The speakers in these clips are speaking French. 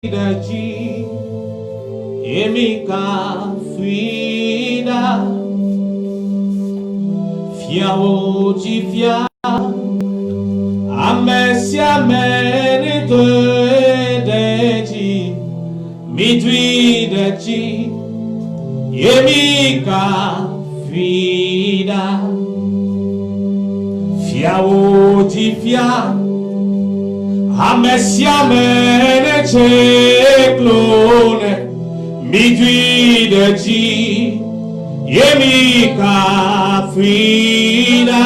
Daji Emika Frida Fiao Tifia Amesia Menito Daji Midwi Daji Emika Frida Fiao Tifia Amesia Menete Clone Midwi Daji Emika Frida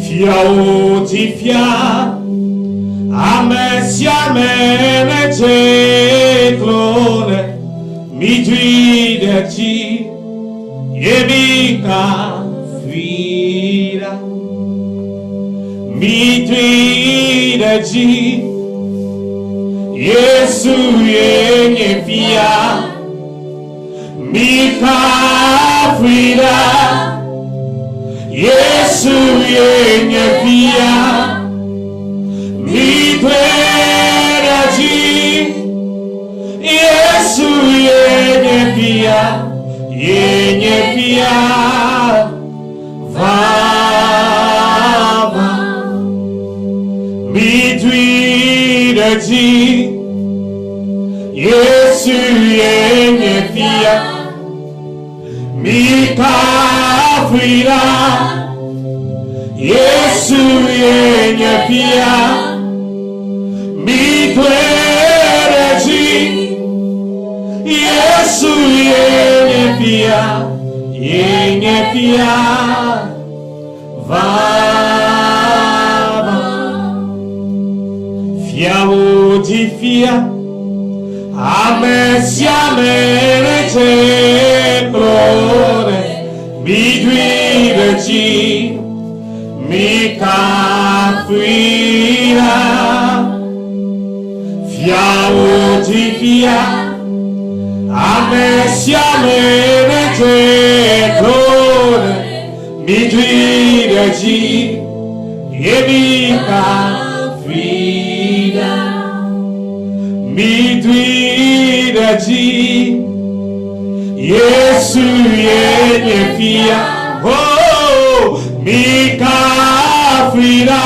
Fiao Tifia Amesia Menete Clone Midwi Daji Emika Frida Midwi Daji Yesu yenye pia Mika Frida Yesu yenye pia Midwi Daji Yesu yenye pia Midwi Daji Yesu yenye pia Mika Frida Yesu yenye pia Midwi Daji Yesu yenye pia Fiao Tifia Amesia Menete Clone Midwi Daji Mika Frida Fiao Tifia Amesia Menete Clone Midwi Daji Emika Midwi Daji Yesu yenye pia oh Mika Frida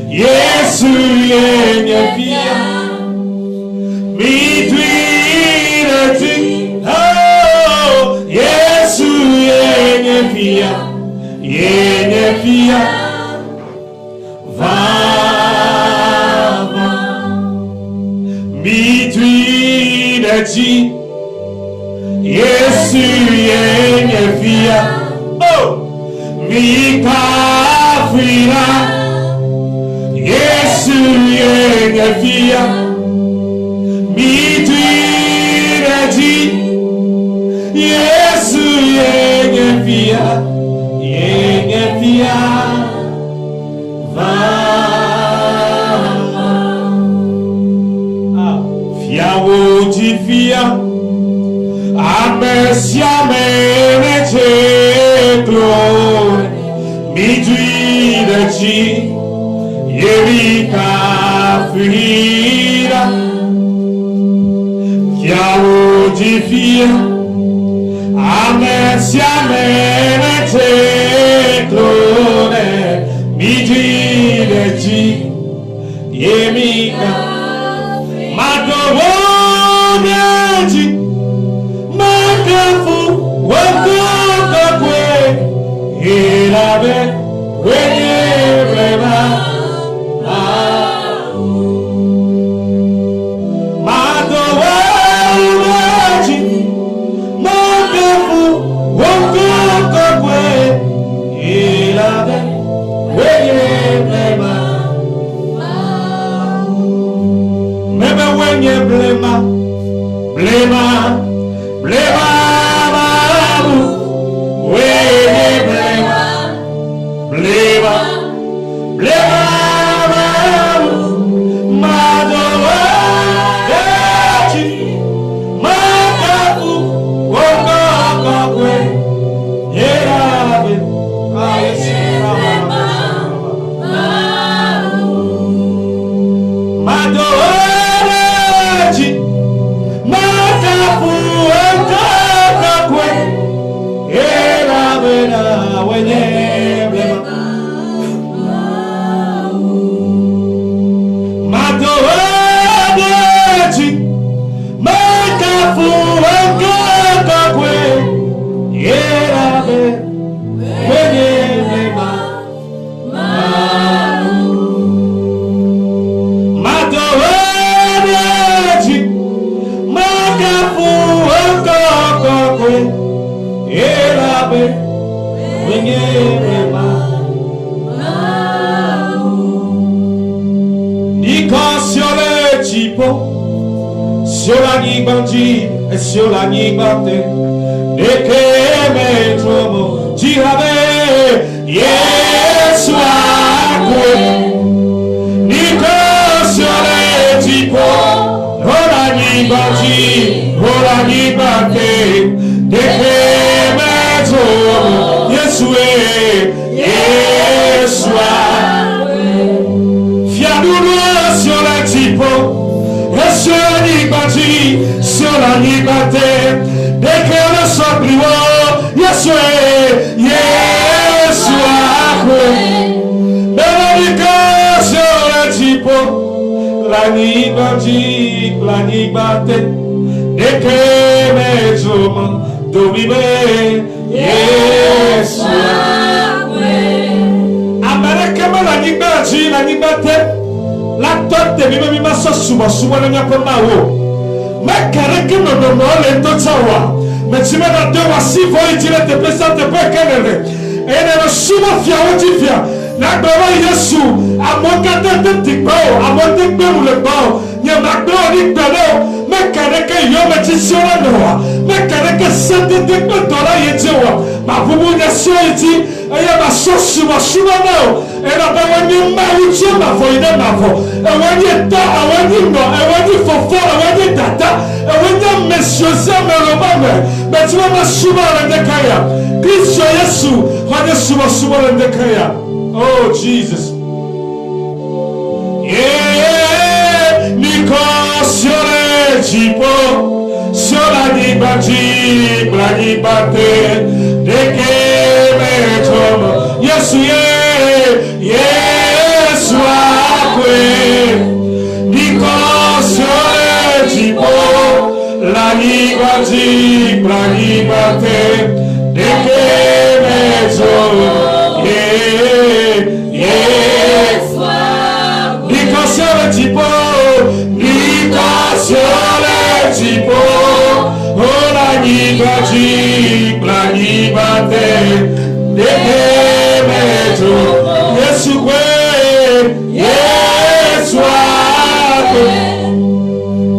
Yesu yenye pia Midwi Daji oh Yesu yenye pia Midwi Daji Yesu yenye pia oh Mika Frida Yesu yenye pia Midwi Daji Yesu yenye pia Fiao Tifia Amesia Menete Clone Midwi Daji Emika Frida Fiao Tifia Amesia Menete Clone Midwi Daji Emika Madowomeji Makafu Wakukakwe Ilabe Wenye Blema Madowomeji Makafu Wakukakwe Ilabe Wenye Blema Wenye blema babu wenye blema babu madowa dachi makafu wokokokwe yerabe ayesema tipo, sur la bandit et sur la liberté. Et que mes tromo, diable, Yesu akwe. Nico sur les tipo, la bandit, la liberté. Et que mes tromo, Yesu sur la typo, et sur la liberté, sur la liberté, dès que le sang plus haut, Yeshua, sur la typo, la liberté, dès que mes hommes dominent, Yeshua. La liberté, la tête de lui-même m'a souvent le n'y a pas mal. Mais carré me donne les deux savoir. Mais tu m'as deux à six fois, il dit te présente pas qu'elle est. Et elle est souvent fière, on dit fière. La gloire Yesu, à mon gâteau de Tibo, à mon début le bon, il y a ma gloire de l'eau. Mais carré que yo me dit sur la noix. Mais carré que c'est de $10 il dit, ma population il dit, il y a ma sauce sur ma souvent. Et là, when you marry, you ma for you ma for. And when you die, and when you know, and when you for, and when you data, and when you miss yourself, but you are not sure in the kaya. Please show Yesu, when you super in the kaya. Oh, Jesus. Yeah, because sur les jipo, sur la liberté, dès que mes hommes, Yesu, Yesu akwe, because sur les jipo, la liberté, dès que mes hommes, Yesu akwe, because sur les jipo, oh la liberté, dès que mes hommes, Yesu kwe, Yesu akwe,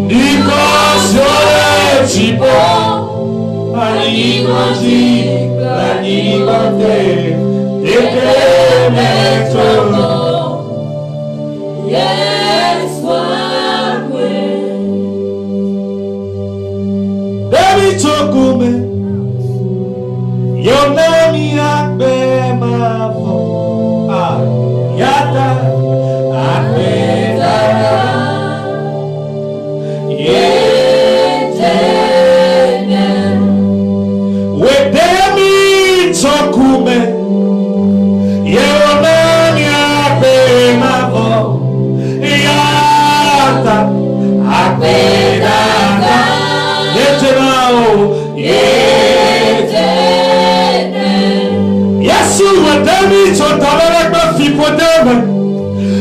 because you're tipo, la liberté, dès que mes hommes, Yesu akwe. Baby tokume, your name akbe mafo, yata akbe dada, yetene. Wedemi tokume, your name akbe mafo, yata akbe dada, Yesu wadami chotala kwa fipodeme.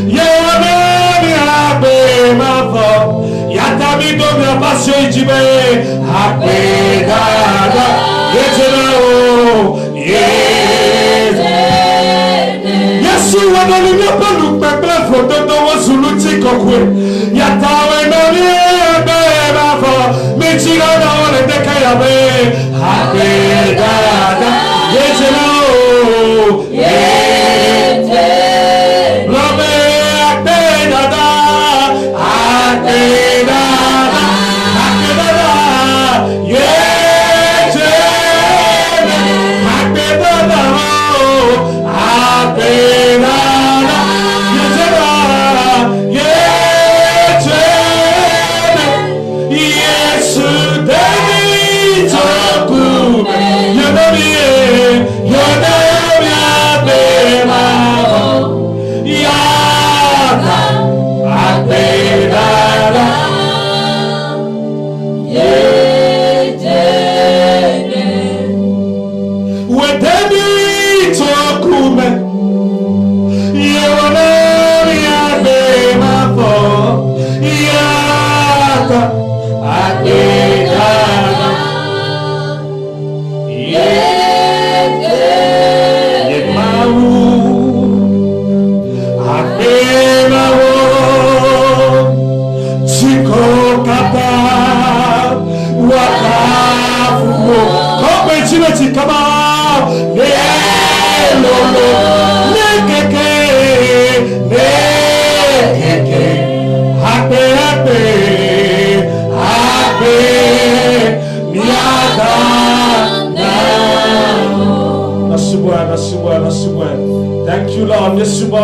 Yewanemi abe mafo. Yatami domi apasyo ijibe. Abe dada. Yetenao. Yesu wadami nyapanu pepe fototo wazuluti kokwe. Yatawe nami abe mafo. Michira na ole deka yabe. Abe dada. Yetenao. birthday, happy Thank you, Lord. Yeshua,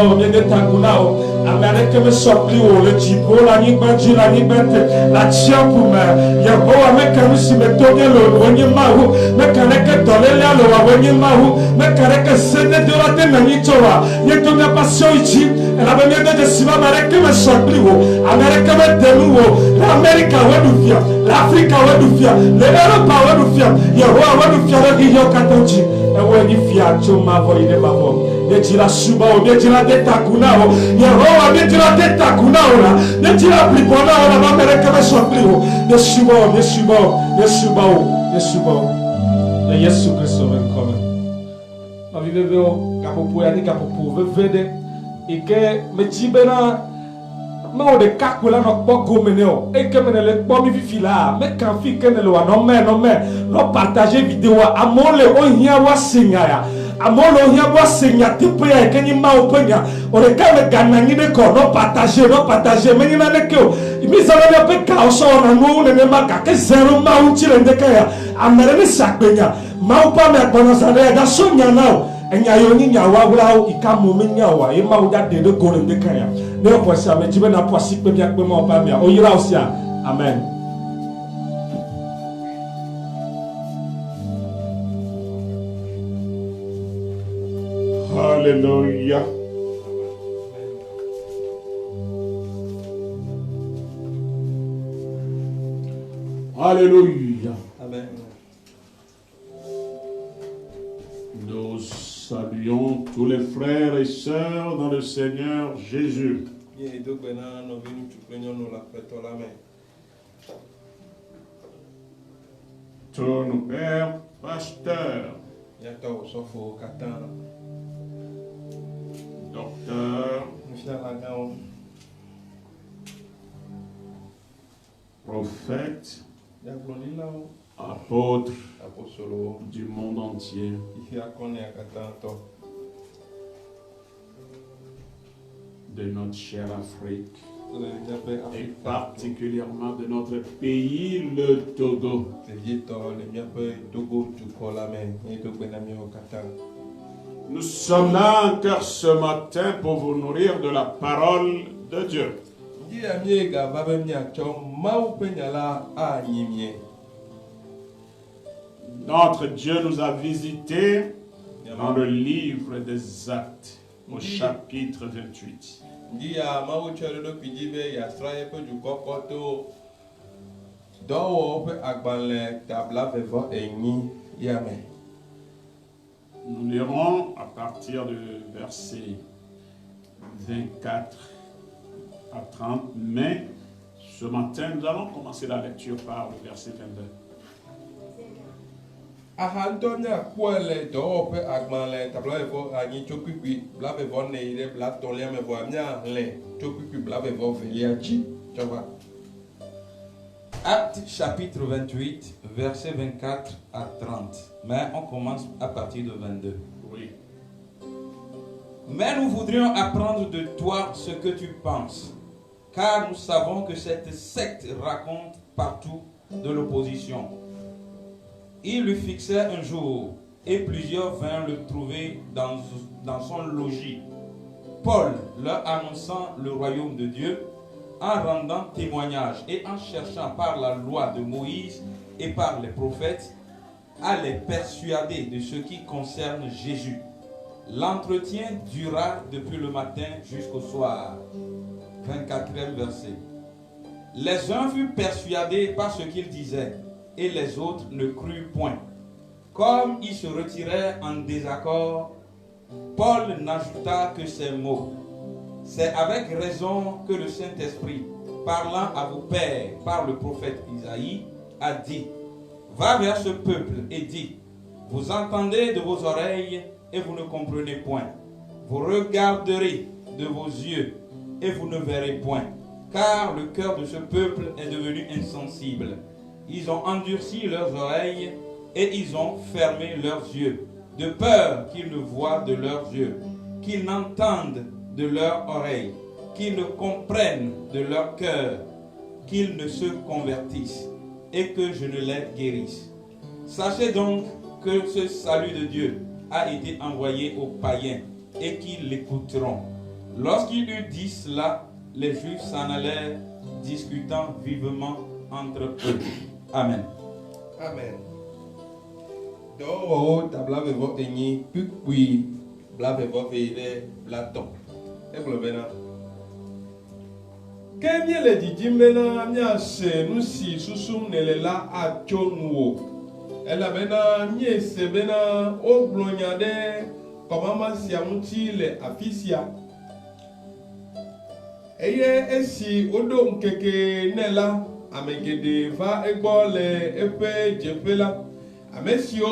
America me sopli o le jibo la ni banji la ni bente la chiapu me Yehowa me kanu si me toge lo wenye mahu me kaneke tole la lo wa wenye mahu me kaneke sede de la te nani towa ye to me passion ichi la benye de siba America me sopli o America me denu o la America we du fia l'Africa we du fia l'Europe we du fia Yehowa we du fia le hiyo katonji e we ni fia choma vo ine bavo Netira suba o netira deta kunao Yehowa netira deta kunao la netira plipona o la mereka me soplio Yeshua le Yesu Kristo venkome ma viveveo kapopo ya ni kapopo vevede ike mejibena me o de kakula no kpoko meneo eke menele kpo mi fifila me kan fi kenele wa no no partager vidéo amole o hia wa singaya amolo hia bo senya tipe ya kenyi ma openya ore ka me gananyi de ko no partager me ni na ne ke o mi zalo ne pe ka o so na no ne ma ka ke zero ma un chire ndeka ya amere ne sakpenya ma upa me agbono sare da so nya na enya yo ni nya wa wura ikamu me nya wa e ma uda de go ne ndeka ya ne ko sia me jibe na posi pe bia pe ma opa me o yira o sia amen. Hallelujah. Alléluia. Amen. Nous saluons tous les frères et sœurs dans le Seigneur Jésus. Tous nos pères, pasteurs, docteurs, prophètes, apôtres du monde entier, de notre chère Afrique et particulièrement de notre pays, le Togo. Nous sommes là encore ce matin pour vous nourrir de la parole de Dieu. Notre Dieu nous a visités dans le livre des Actes, au chapitre 28. Nous lirons à partir du verset 24 à 30, mais ce matin, nous allons commencer la lecture par le verset 22. Acte chapitre 28, verset 24 à 30. Mais on commence à partir de 22. Oui. Mais nous voudrions apprendre de toi ce que tu penses, car nous savons que cette secte raconte partout de l'opposition. Il lui fixait un jour, et plusieurs vinrent le trouver dans son logis. Paul leur annonçant le royaume de Dieu, en rendant témoignage et en cherchant par la loi de Moïse et par les prophètes à les persuader de ce qui concerne Jésus. L'entretien dura depuis le matin jusqu'au soir. 24e verset. Les uns furent persuadés par ce qu'ils disaient, et les autres ne crurent point. Comme ils se retiraient en désaccord, Paul n'ajouta que ces mots. C'est avec raison que le Saint-Esprit, parlant à vos pères par le prophète Isaïe, a dit: va vers ce peuple et dis, vous entendez de vos oreilles et vous ne comprenez point. Vous regarderez de vos yeux et vous ne verrez point. Car le cœur de ce peuple est devenu insensible. Ils ont endurci leurs oreilles et ils ont fermé leurs yeux, de peur qu'ils ne voient de leurs yeux, qu'ils n'entendent de leurs oreilles, qu'ils ne comprennent de leur cœur, qu'ils ne se convertissent et que je ne les guérisse. Sachez donc que ce salut de Dieu a été envoyé aux païens et qu'ils l'écouteront. Lorsqu'il eut dit cela, les Juifs s'en allèrent discutant vivement entre eux. Amen. Amen. Do tabla vevo enyi pukui bla vevo veile blaton. E globena. Kemie le didimena mia se nusi susum nelela achonuo. Ela bena nye se bena o glonyade komama siamuti le afisia. Eye esi odo nkeke nela amegede va egbo le epe jepela. Amesio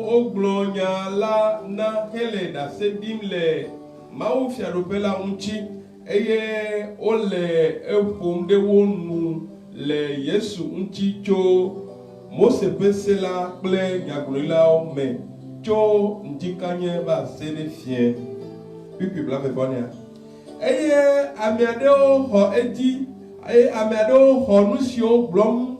oglonya la na hele da sedim le mau fiaropela unchi eye ole epom de wonu le Yesu unchi cho Mose pesela ple nyaglila o me cho ndikanye ba sede fien pipi bla me bonia eye amiade o ho edi eye amiade o ho nusio blom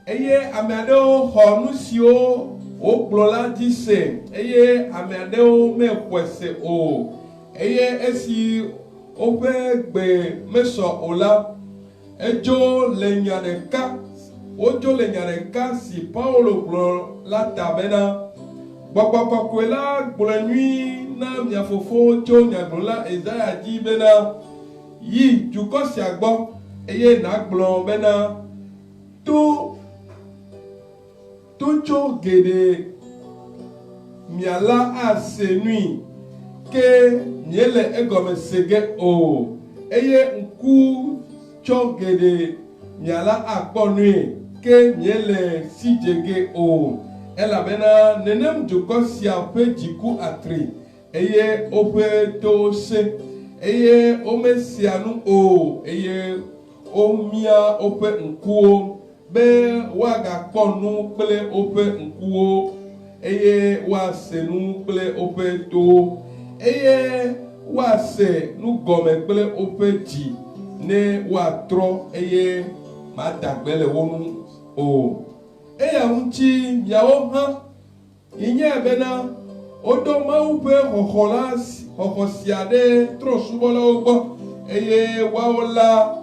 eye amiade o ho nusio o blola dise eye amiade o me kwese o eye esi o pe gbe meso ola ejo lenyareka ojo lenyareka si Paulo glo la tabena gbagbakwela gblonui na miafofo cho nyaglola Isaiah di bena yi jukosi agbo eye na gblon bena to cho gede miala asenui ke miele egome sege o eye nku cho gede miala akponui ke miele sijege o ela bena nenem jukosi ape jiku atri eye ope to se eye omesianu o eye omia ope nkuo be waga konu kple ope nkuo eye wasenu kple ope to eye wase nu gome kple ope ji ne watro eye madagbele wonu o eya unchi miawo ha inye bena odo maupe hohosiade trosubola ogbo eye waola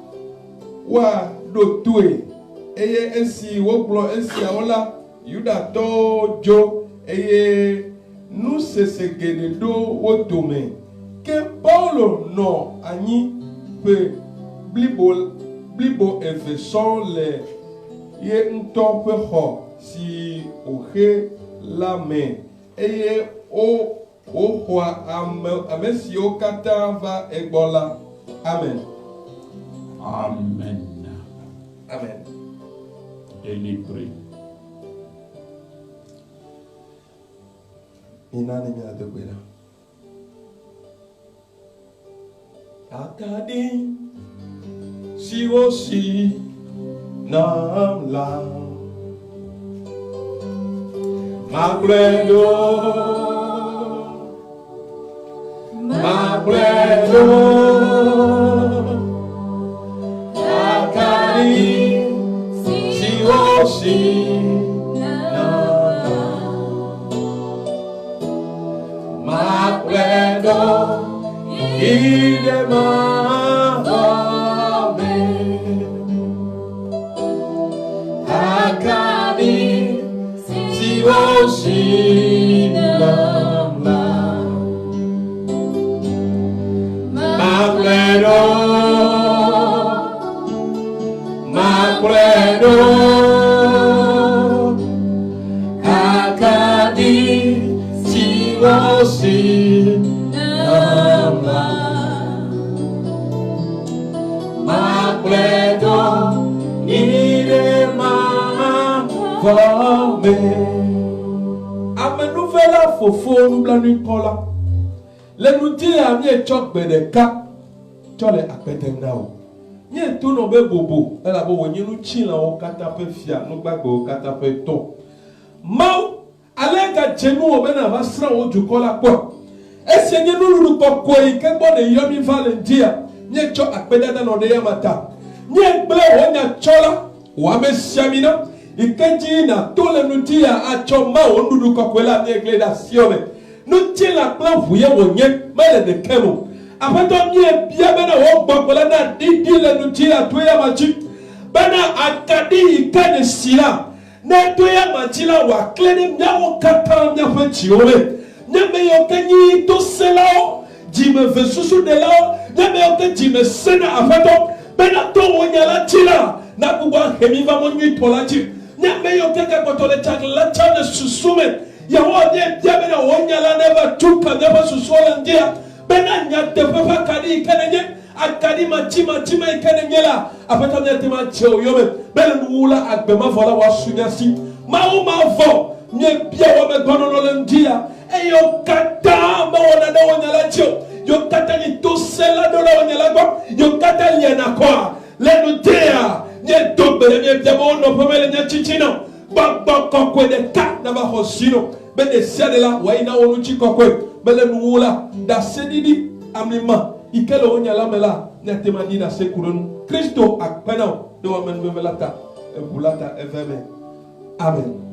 wa dotue eye esi woglo esi aola yuda to jo eye nu sesegede do wodome ke Paulo no anyi pe blibo efeson le ye nto pe ho si ohe la me eye o hwa amesi o kata va egbola. Amen. Amen. Amen. Et il prie. Inani mi adekwela. Atadi si osi nam la Magledo Akari si osi Magledo idema Akari si osi Magledo Akadi si osi nama Magledo irema vame amenuvela fofo nublanu kola le nudi ami echok bedeka chole akpetenda o nye to no be bobo ela bo wonyi nu chi la o kata pe fia nu gbagbe o kata pe to mau alega jenu o be na vasra o jukola kwa esenye nu lu ko ko yi ke bo ne yomi valentia nye cho akpedada no de yamata nye ble wonya chola wa me siamina ikeji na tole nutia acho ma ondudu kokwela nye gleda siome nutia la plan vuye wonye mele de kemo apato nye bia bena wo gbokola na didi le nutia to yamachi bana akadi ikane sila na to yamachi la wa klene nyawo kata nyafa chiole nyame yokenyi to selao jime vesusu de lao nyame yokenyi jime sena apato bena to wonyala chila na kubwa hemiva monyi tolachi nyame yokenyi kotole chakla chane susume ya wonye diabena wonyala neva chuka neva susuola ndia bena nyate pepa kadi ikanenye akadi machima ikanenye apata nyate macheo yome bena nuula akbema vola wasunyasi mau mavo nye bia wame gonono ndia eyo kata ma wona da wonyala chio yo kata ni tosela do la wonyala go yo kata liena kwa lenu tea nye dobere nye bia no pomele nye chichino ba kokwe de kat na ba hosino be de sedela waina wonu chi kokwe bele nuula da sedidi amima ikelo wonyala mela nyate madina sekuronu Kristo akpena do wamen bevelata e bulata eveme amen.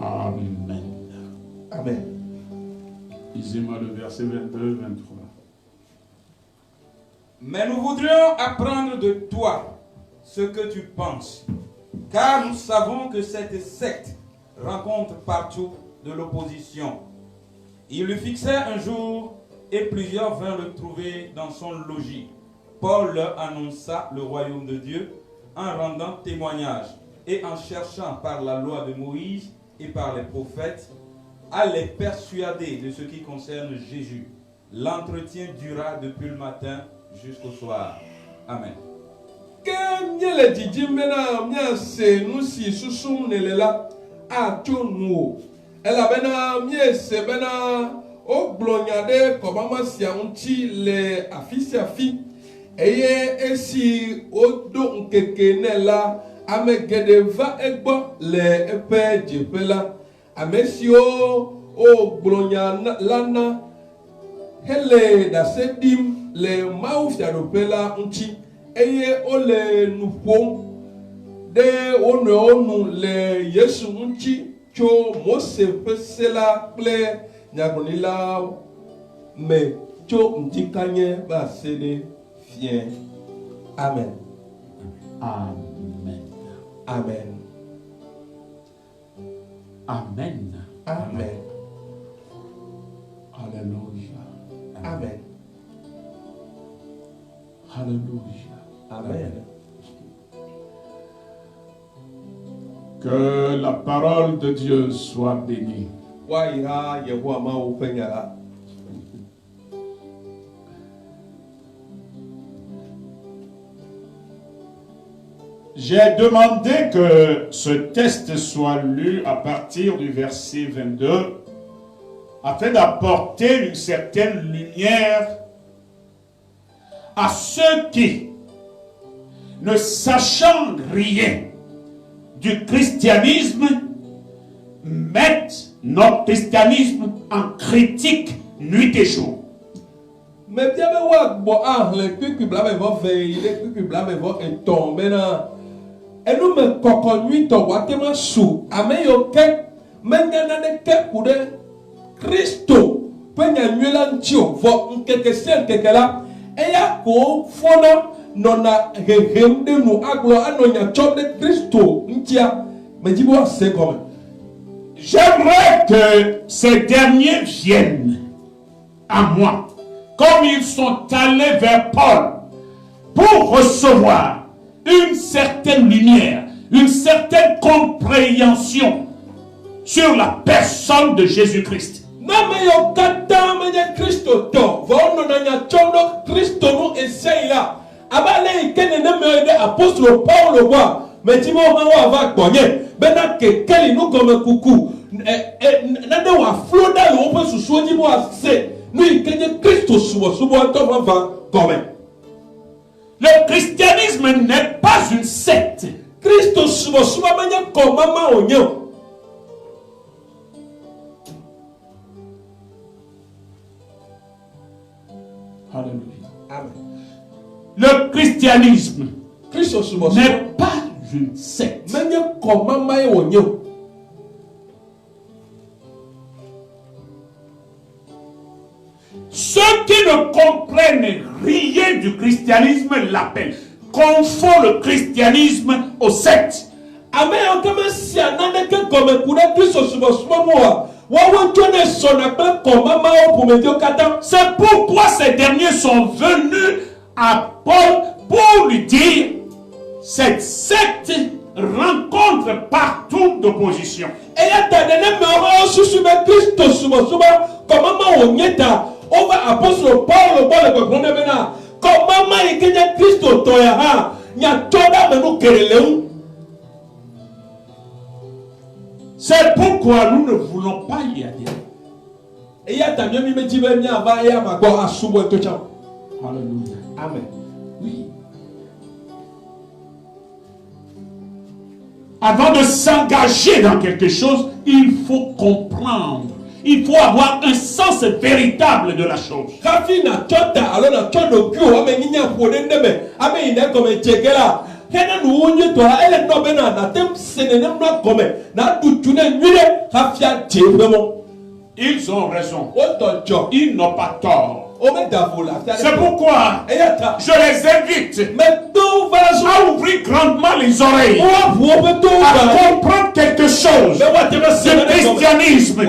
Amen. Amen. Lisez-moi le verset 22, 23. Mais nous voudrions apprendre de toi ce que tu penses, car nous savons que cette secte rencontre partout de l'opposition. Il lui fixait un jour et plusieurs vinrent le trouver dans son logis. Paul leur annonça le royaume de Dieu en rendant témoignage et en cherchant par la loi de Moïse et par les prophètes à les persuader de ce qui concerne Jésus. L'entretien dura depuis le matin jusqu'au soir. Amen. Kenyele didi mena mia se nusi susum nelela atonu ela bena mie se bena o glonyade kobama sianti le afisi afi eye esi odo nkeke nela amegede va egbo le epe jepela amesio o glonya lana hele da sedim le maufia dopela nchi eye ole nupo de onu le Yesu nchi cho Mose pesela ple nyagonila me cho ntikanye ba sede fien. Amen. Amen. Amen. Amen. Amen. Alléluia. Amen. Alléluia. Amen. Que la parole de Dieu soit bénie. Wa ira Yehowa ma upenyala. J'ai demandé que ce texte soit lu à partir du verset 22 afin d'apporter une certaine lumière à ceux qui, ne sachant rien du christianisme, mettent notre christianisme en critique nuit et jour. Mais bien wa bo le pipi blame vo ve ile pipi blame vo eton bena enu me koko nuit to watema su ameyo ke mengana de ke kude Kristo penya nwela ntio vo nkeke sen kekela eya ko fona nona hehem de nu aglo anonya chop de Kristo ntia mejibo se comme. J'aimerais que ces derniers viennent à moi, comme ils sont allés vers Paul, pour recevoir une certaine lumière, une certaine compréhension sur la personne de Jésus-Christ. Nameyo kata menye Kristo to vono na nya chondo Kristo no eseila abale ikene na me de apostole Paulo wa metimo ma wa va gbonye bena kekeli no gome kuku na de wa floda lo pe susu ji mo ase no ikenye Kristo subo to va gome. Le christianisme n'est pas une secte. Kristo subo menye ko mama onyo. Alléluia. Amen. christianisme Kristo sumo n'est pas une secte. menye komama ye wonyo. Ceux qui ne comprennent rien du christianisme l'appellent, confondent le christianisme aux sectes. Amen okama si anane ke gome kuna Kristo sumo mo wa tone sona pe komama o pour medio kata. C'est pourquoi ces derniers sont venus à Paul pour lui dire cette secte rencontre partout d'opposition. Et ya tadene me o susu me Kristo sumo komama o nyeta over apostle Paul le problème na komama ikenya Kristo toya ha nya toda me no kereleu. C'est pourquoi nous ne voulons pas y adhérer. Et ya tamia mi me jibe mi ava ya magbo asubo to cha. Alléluia. Amen. Oui. Avant de s'engager dans quelque chose, il faut comprendre. Il faut avoir un sens véritable de la chose. Kafina tota alona todo bio ame ninya pone ndebe ame ine comme chekela hena nuunye to ele no bena na tem senene no comme na dutune nwire kafia tebemo. Ils ont raison. Otojo Ils n'ont pas tort. C'est pourquoi je les invite à ouvrir grandement les oreilles, à comprendre quelque chose du christianisme.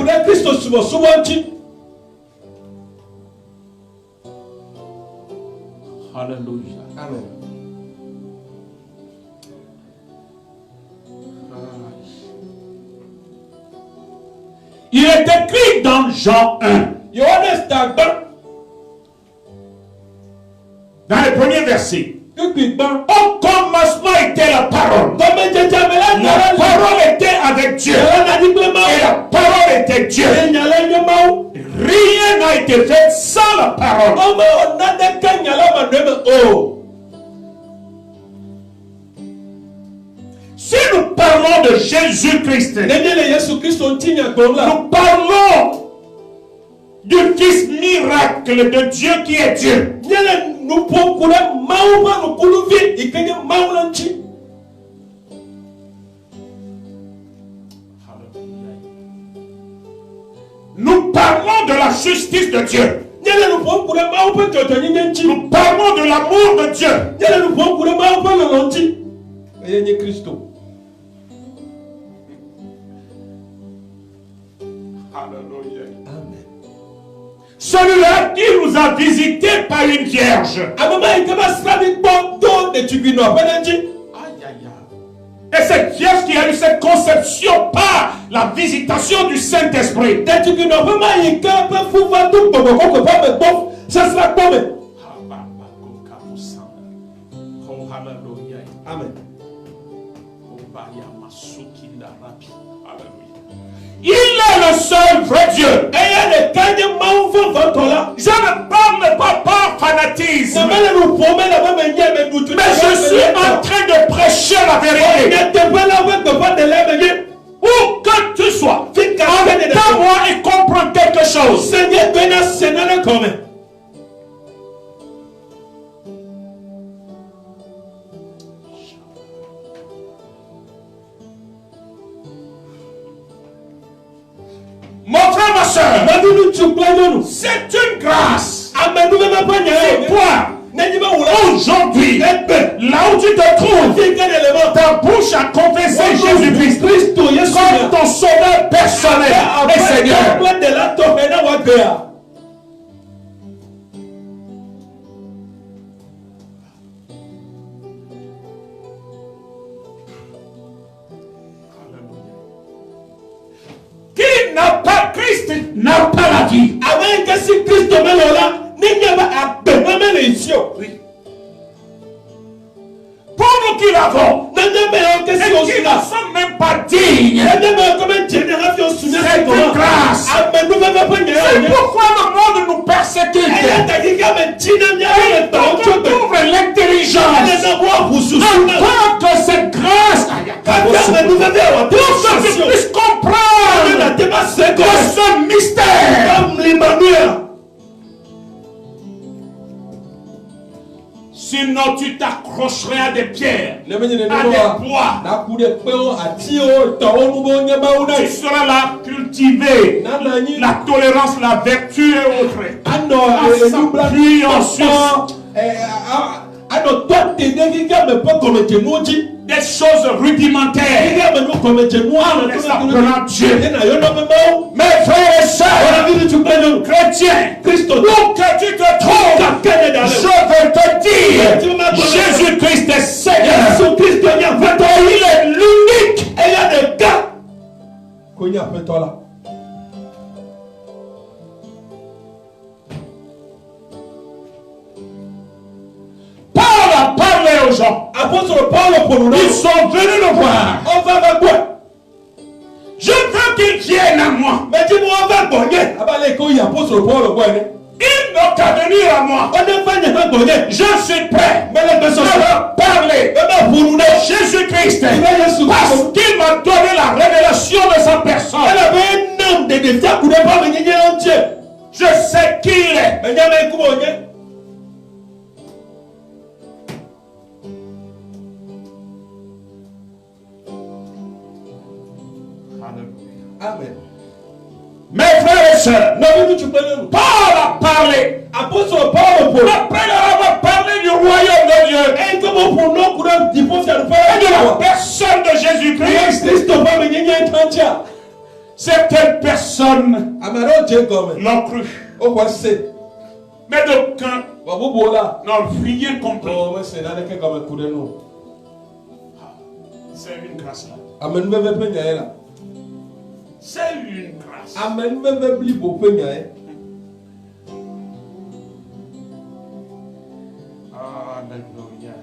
Alléluia. Amen. Il est écrit dans Jean 1, dans le premier verset. Au commencement était la parole. La parole était avec Dieu. Et la parole était Dieu. Rien n'a été fait sans la parole. Si nous parlons de Jésus-Christ, nous parlons du Fils miracle de Dieu qui est Dieu. Nous parlons de la justice de Dieu. Nous parlons de l'amour de Dieu. Alléluia. Amen. Celui-là qui nous a visités par une vierge. Et cette vierge qui a eu cette conception par la visitation du Saint-Esprit. Amen. Il est le seul vrai Dieu. Je ne parle pas par fanatisme, mais je suis en train de prêcher la vérité. Où que tu sois, entends-moi et comprends quelque chose. Mon frère, ma soeur, c'est une grâce. C'est toi, aujourd'hui, là où tu te trouves, ta bouche a confessé Jésus-Christ comme ton sauveur personnel et Seigneur. Qui n'a pas Christ n'a pas la vie. Oui. Pour nous qui l'avons, et qui ne sommes même pas dignes, c'est une grâce. C'est pourquoi le monde nous persécute. Et donc on trouve l'intelligence en tant que cette grâce pour que tu puisses comprendre que ce mystère. Sinon tu t'accroches accrocherai à des pierres, à ne des bois. Tu seras là cultiver la tolérance, la vertu et autres. Puis ensuite, des choses rudimentaires en les appelant Dieu. Mes frères et sœurs, chrétiens, où que tu te trouves, je veux te dire, Jésus-Christ est Seigneur. Il est l'unique. Paul a parlé aux gens. Ils sont venus le voir. Je veux qu'ils viennent à moi. Ils n'ont qu'à venir à moi. Je suis prêt à leur parler de Jésus-Christ. Parce qu'il m'a donné la révélation de sa personne. Je sais qui il est. Amen. Mes frères et sœurs, Paul a parlé. Après leur avoir parlé du royaume de Dieu et de la personne de Jésus-Christ, certaines personnes l'ont cru. Mais d'aucuns n'ont rien compris. C'est une grâce là. C'est une grâce. Alléluia.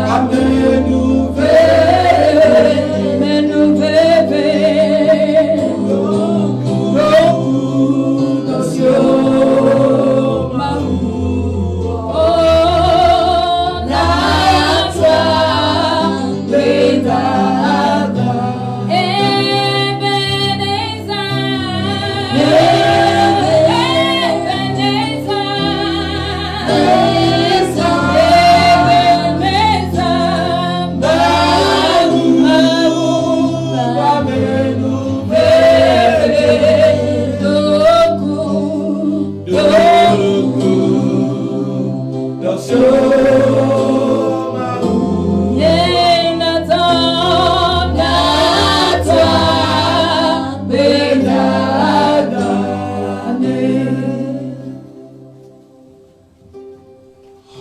Amen.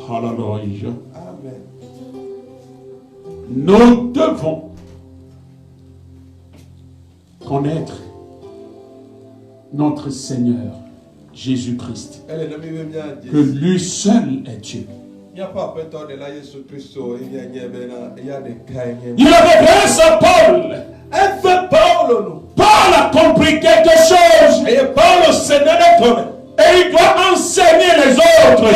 Hallelujah. Amen. Nous devons connaître notre Seigneur Jésus-Christ. Elle est nommée même bien Que lui seul est Dieu. Il n'y a pas peur de la Jésus-Christ. Il y a des cas. Il avait grâce à Paul. Elle fait Paul, nous. Paul a compris quelque chose. Et Paul, c'est notre homme. Et il doit enseigner les autres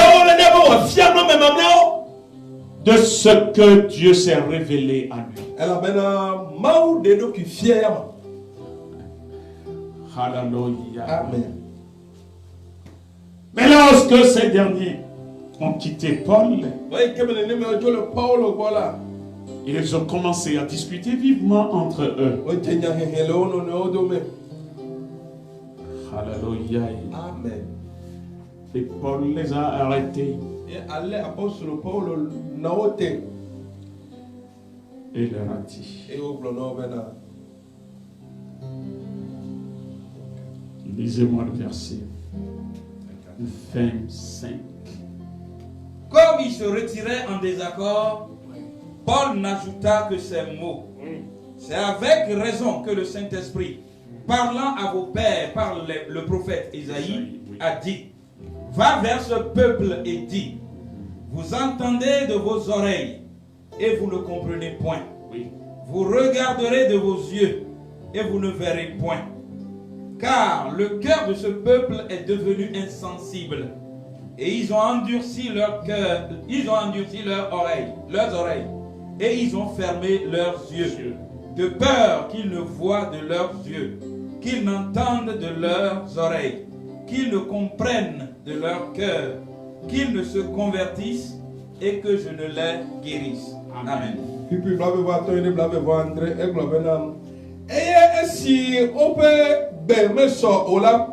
de ce que Dieu s'est révélé à lui. Hallelujah. Amen. Mais lorsque ces derniers ont quitté Paul, ils ont commencé à discuter vivement entre eux. Hallelujah. Amen. Et Paul les a arrêtés. Et leur a dit. Lisez-moi le verset 25. Comme il se retirait en désaccord, Paul n'ajouta que ces mots. C'est avec raison que le Saint-Esprit, parlant à vos pères par le prophète Isaïe, a dit: va vers ce peuple et dis, vous entendez de vos oreilles et vous ne comprenez point. Vous regarderez de vos yeux et vous ne verrez point. Car le cœur de ce peuple est devenu insensible et ils ont endurci leur cœur, ils ont endurci leurs oreilles et ils ont fermé leurs yeux, de peur qu'ils ne voient de leurs yeux, qu'ils n'entendent de leurs oreilles, qu'ils ne comprennent de leur cœur, qu'ils ne se convertissent et que je ne les guérisse. Amen. Et si on peut mettre ola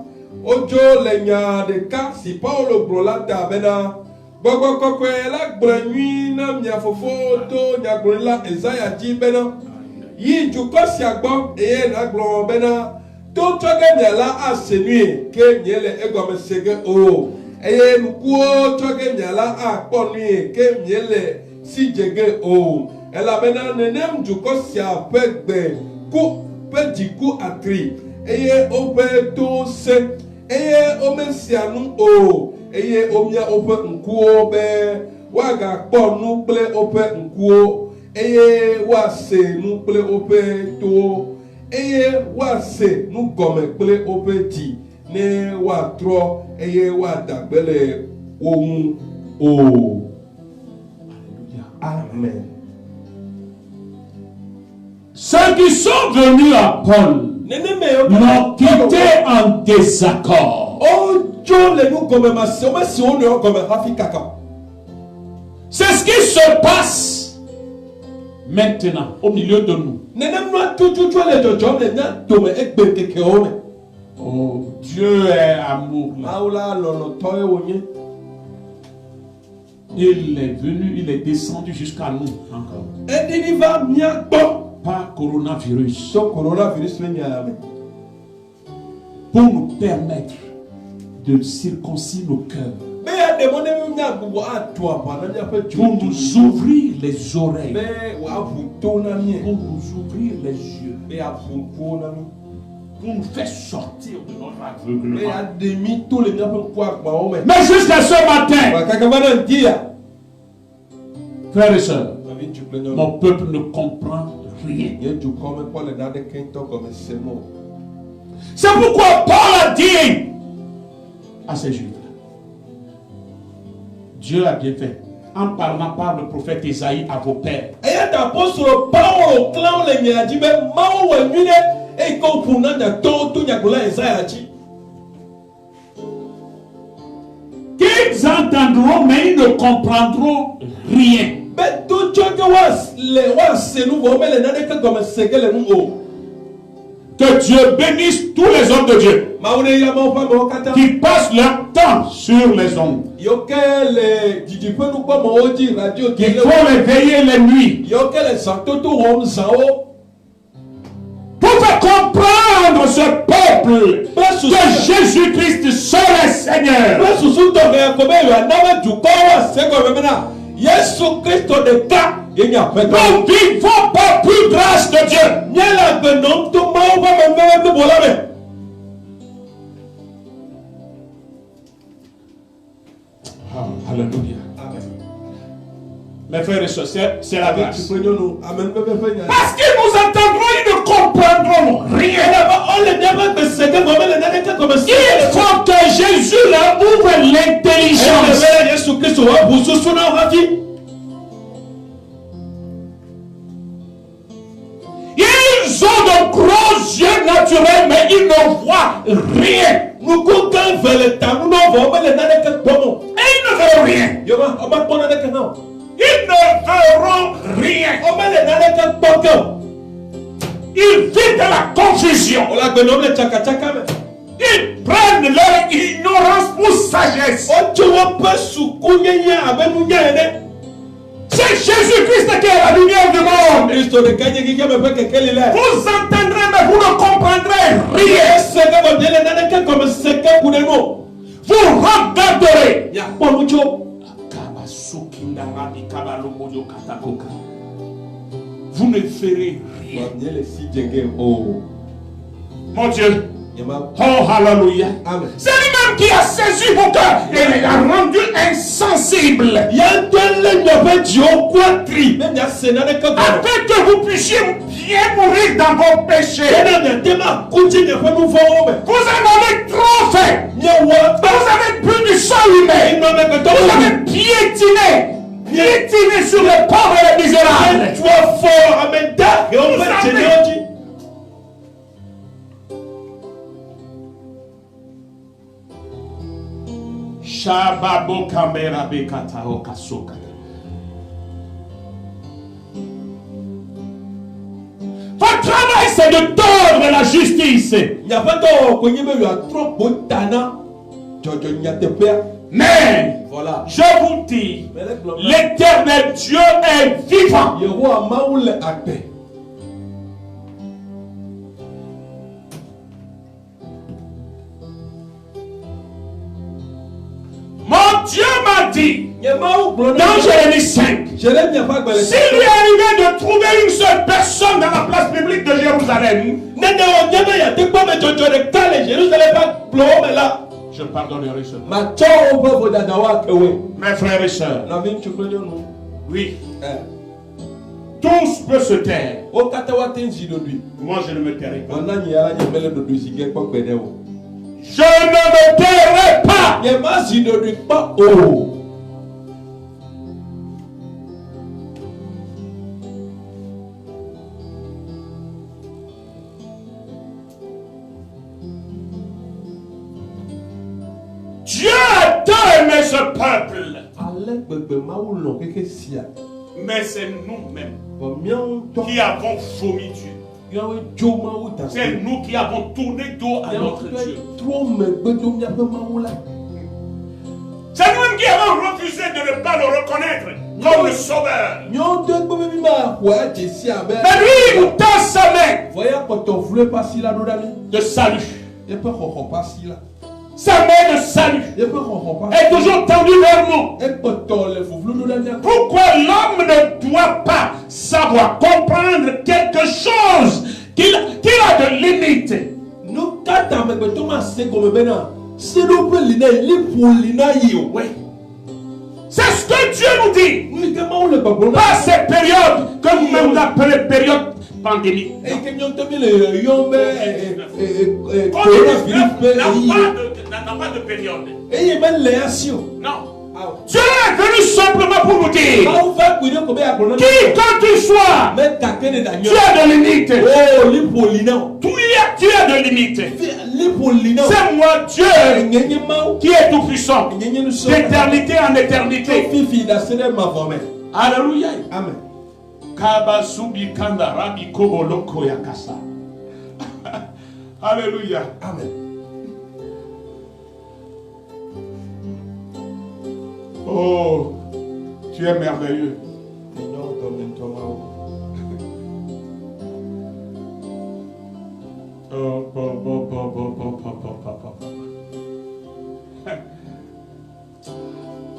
ojo le nya de ka si Paulo brola ta bena gogo kokwe la gbranyui na mia fofo to nya grola Isaiah ji bena yi ju ko si agbo e na glo bena to toge nya la asenui ke nyele egome sege o eye nukuo toge nya la akponu ke nyele si jege o ela bena nenem ju ko si apegbe ku pediku atri eye ope to se eye omesianu o eye omia ope nkuo be waga kponu ple ope nkuo eye wase nu ple ope to eye wase nu gome ple ope ti ne watro eye wadagbele ohun o. Amen. Ceux qui sont venus à Paul l'ont quitté en désaccord. C'est ce qui se passe maintenant au milieu de nous. Oh, Dieu est amour. Il est venu, il est descendu jusqu'à nous encore. Par coronavirus. Pour nous permettre de circoncire nos cœurs. Pour nous ouvrir les oreilles. Pour nous ouvrir les yeux. Pour nous faire sortir de notre aveuglement. Mais jusqu'à ce matin, frères et sœurs, mon peuple ne comprend rien. C'est pourquoi Paul a dit à ces Juifs, Dieu a bien fait en parlant par le prophète Isaïe à vos pères. Qu'ils entendront, mais ils ne comprendront rien. Que Dieu bénisse tous les hommes de Dieu qui passent leur temps sur les ondes, qui font les veillées les nuits, pour faire comprendre ce peuple que Jésus-Christ seul est Seigneur. Nous vivons par plus grâce de Dieu. Ah, alléluia. Amen. Mes frères et sœurs, c'est la grâce. Amen. Parce que nous entendrons, ils ne comprendront rien. Il faut que Jésus leur ouvre l'intelligence. Ils ont de gros yeux naturels, mais ils ne voient rien. Et ils ne verront rien. Ils ne verront rien. Ils vivent dans la confusion. Ils prennent leur ignorance pour sagesse. C'est Jésus-Christ qui est la lumière du monde. Vous entendrez, mais vous ne comprendrez rien. Vous regarderez. Vous ne ferez rien. Mon Dieu. Oh, hallelujah. C'est lui-même qui a saisi vos cœurs et les a rendus insensibles. Afin que vous puissiez bien mourir dans vos péchés. Vous en avez trop fait. Vous avez bu du sang humain. Vous avez piétiné sur les pauvres et les misérables. Shababo kamera bekata okasoka. Votre travail, c'est de tordre la justice. Mais voilà. Je vous dis, l'Éternel Dieu est vivant. Mon Dieu m'a dit, dans Jérémie 5, s'il lui est arrivé de trouver une seule personne dans la place publique de Jérusalem, je pardonnerai seulement. Mes frères et sœurs, oui, tous peuvent se taire. Moi, je ne me tairai pas. Je ne me tairai pas. Dieu a tant aimé ce peuple. Mais c'est nous-mêmes qui avons vomi Dieu. C'est nous qui avons tourné dos à notre Dieu. C'est nous qui avons refusé de ne pas le reconnaître comme le Sauveur. Mais lui, il tend sa main de salut. Sa main de salut est toujours tendue vers nous. Pourquoi l'homme ne doit pas savoir comprendre quelque chose qu'il a de limite? C'est ce que Dieu nous dit. Pas ces périodes que vous-même appelez période pandémique. N'a pas de période. Non. Dieu est venu simplement pour nous dire qui quand tu sois, tu as de limites. Tu as de limites. C'est moi Dieu qui est tout puissant d'éternité en éternité. Alléluia. Amen. Alléluia. Amen. Oh, tu es merveilleux.